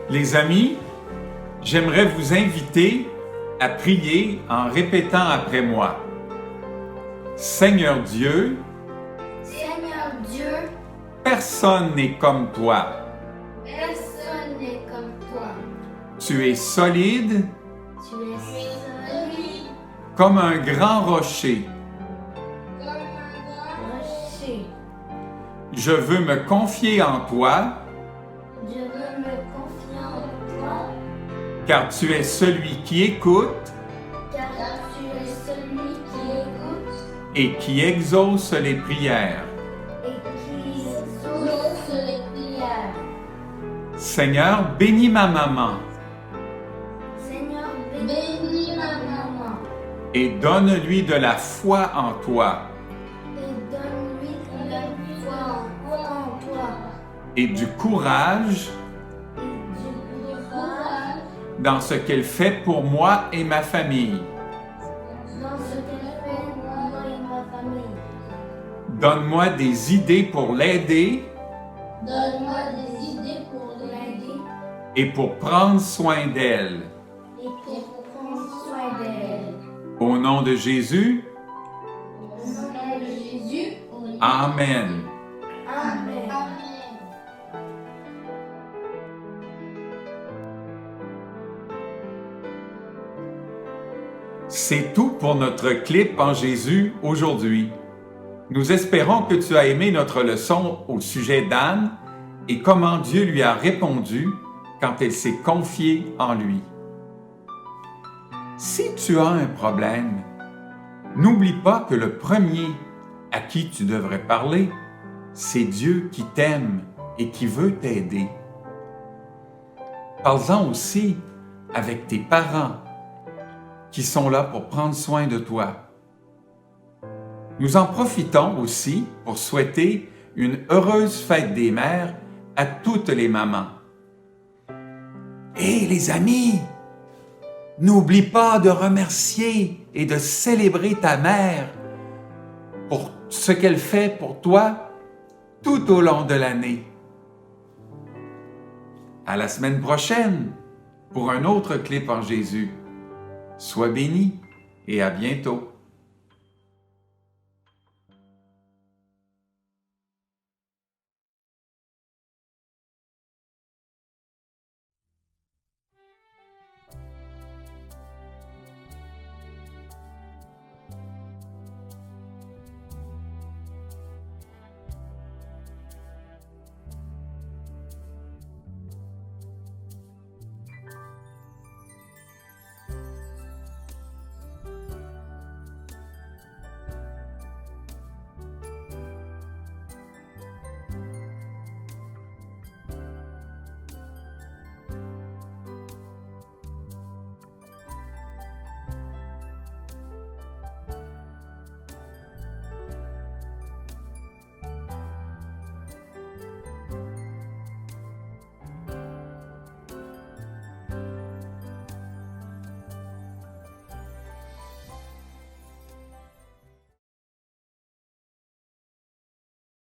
Les amis, j'aimerais vous inviter à prier en répétant après moi. Seigneur Dieu, Seigneur Dieu, personne n'est comme toi. personne n'est comme toi. Tu es solide Tu es solide comme un grand rocher. comme un grand rocher. Je veux me confier en toi, Je veux me confier en toi, car tu es celui qui écoute car tu es celui qui écoute et qui exauce les prières. et qui exauce les prières. Seigneur, bénis ma maman Seigneur, bénis ma maman et donne-lui de la foi en toi et donne-lui de la foi en toi et du courage et du courage dans ce qu'elle fait pour moi et ma famille. dans ce qu'elle fait moi et ma famille. Donne-moi des idées pour l'aider Donne-moi des idées pour l'aider et pour prendre soin d'elle. et pour prendre soin d'elle. Au nom de Jésus, Au nom de Jésus, Amen. Amen. C'est tout pour notre clip en Jésus aujourd'hui. Nous espérons que tu as aimé notre leçon au sujet d'Anne et comment Dieu lui a répondu quand elle s'est confiée en lui. Si tu as un problème, n'oublie pas que le premier à qui tu devrais parler, c'est Dieu qui t'aime et qui veut t'aider. Parle-en aussi avec tes parents qui sont là pour prendre soin de toi. Nous en profitons aussi pour souhaiter une heureuse fête des mères à toutes les mamans. Et les amis, n'oublie pas de remercier et de célébrer ta mère pour ce qu'elle fait pour toi tout au long de l'année. À la semaine prochaine pour un autre clip en Jésus. Sois béni et à bientôt.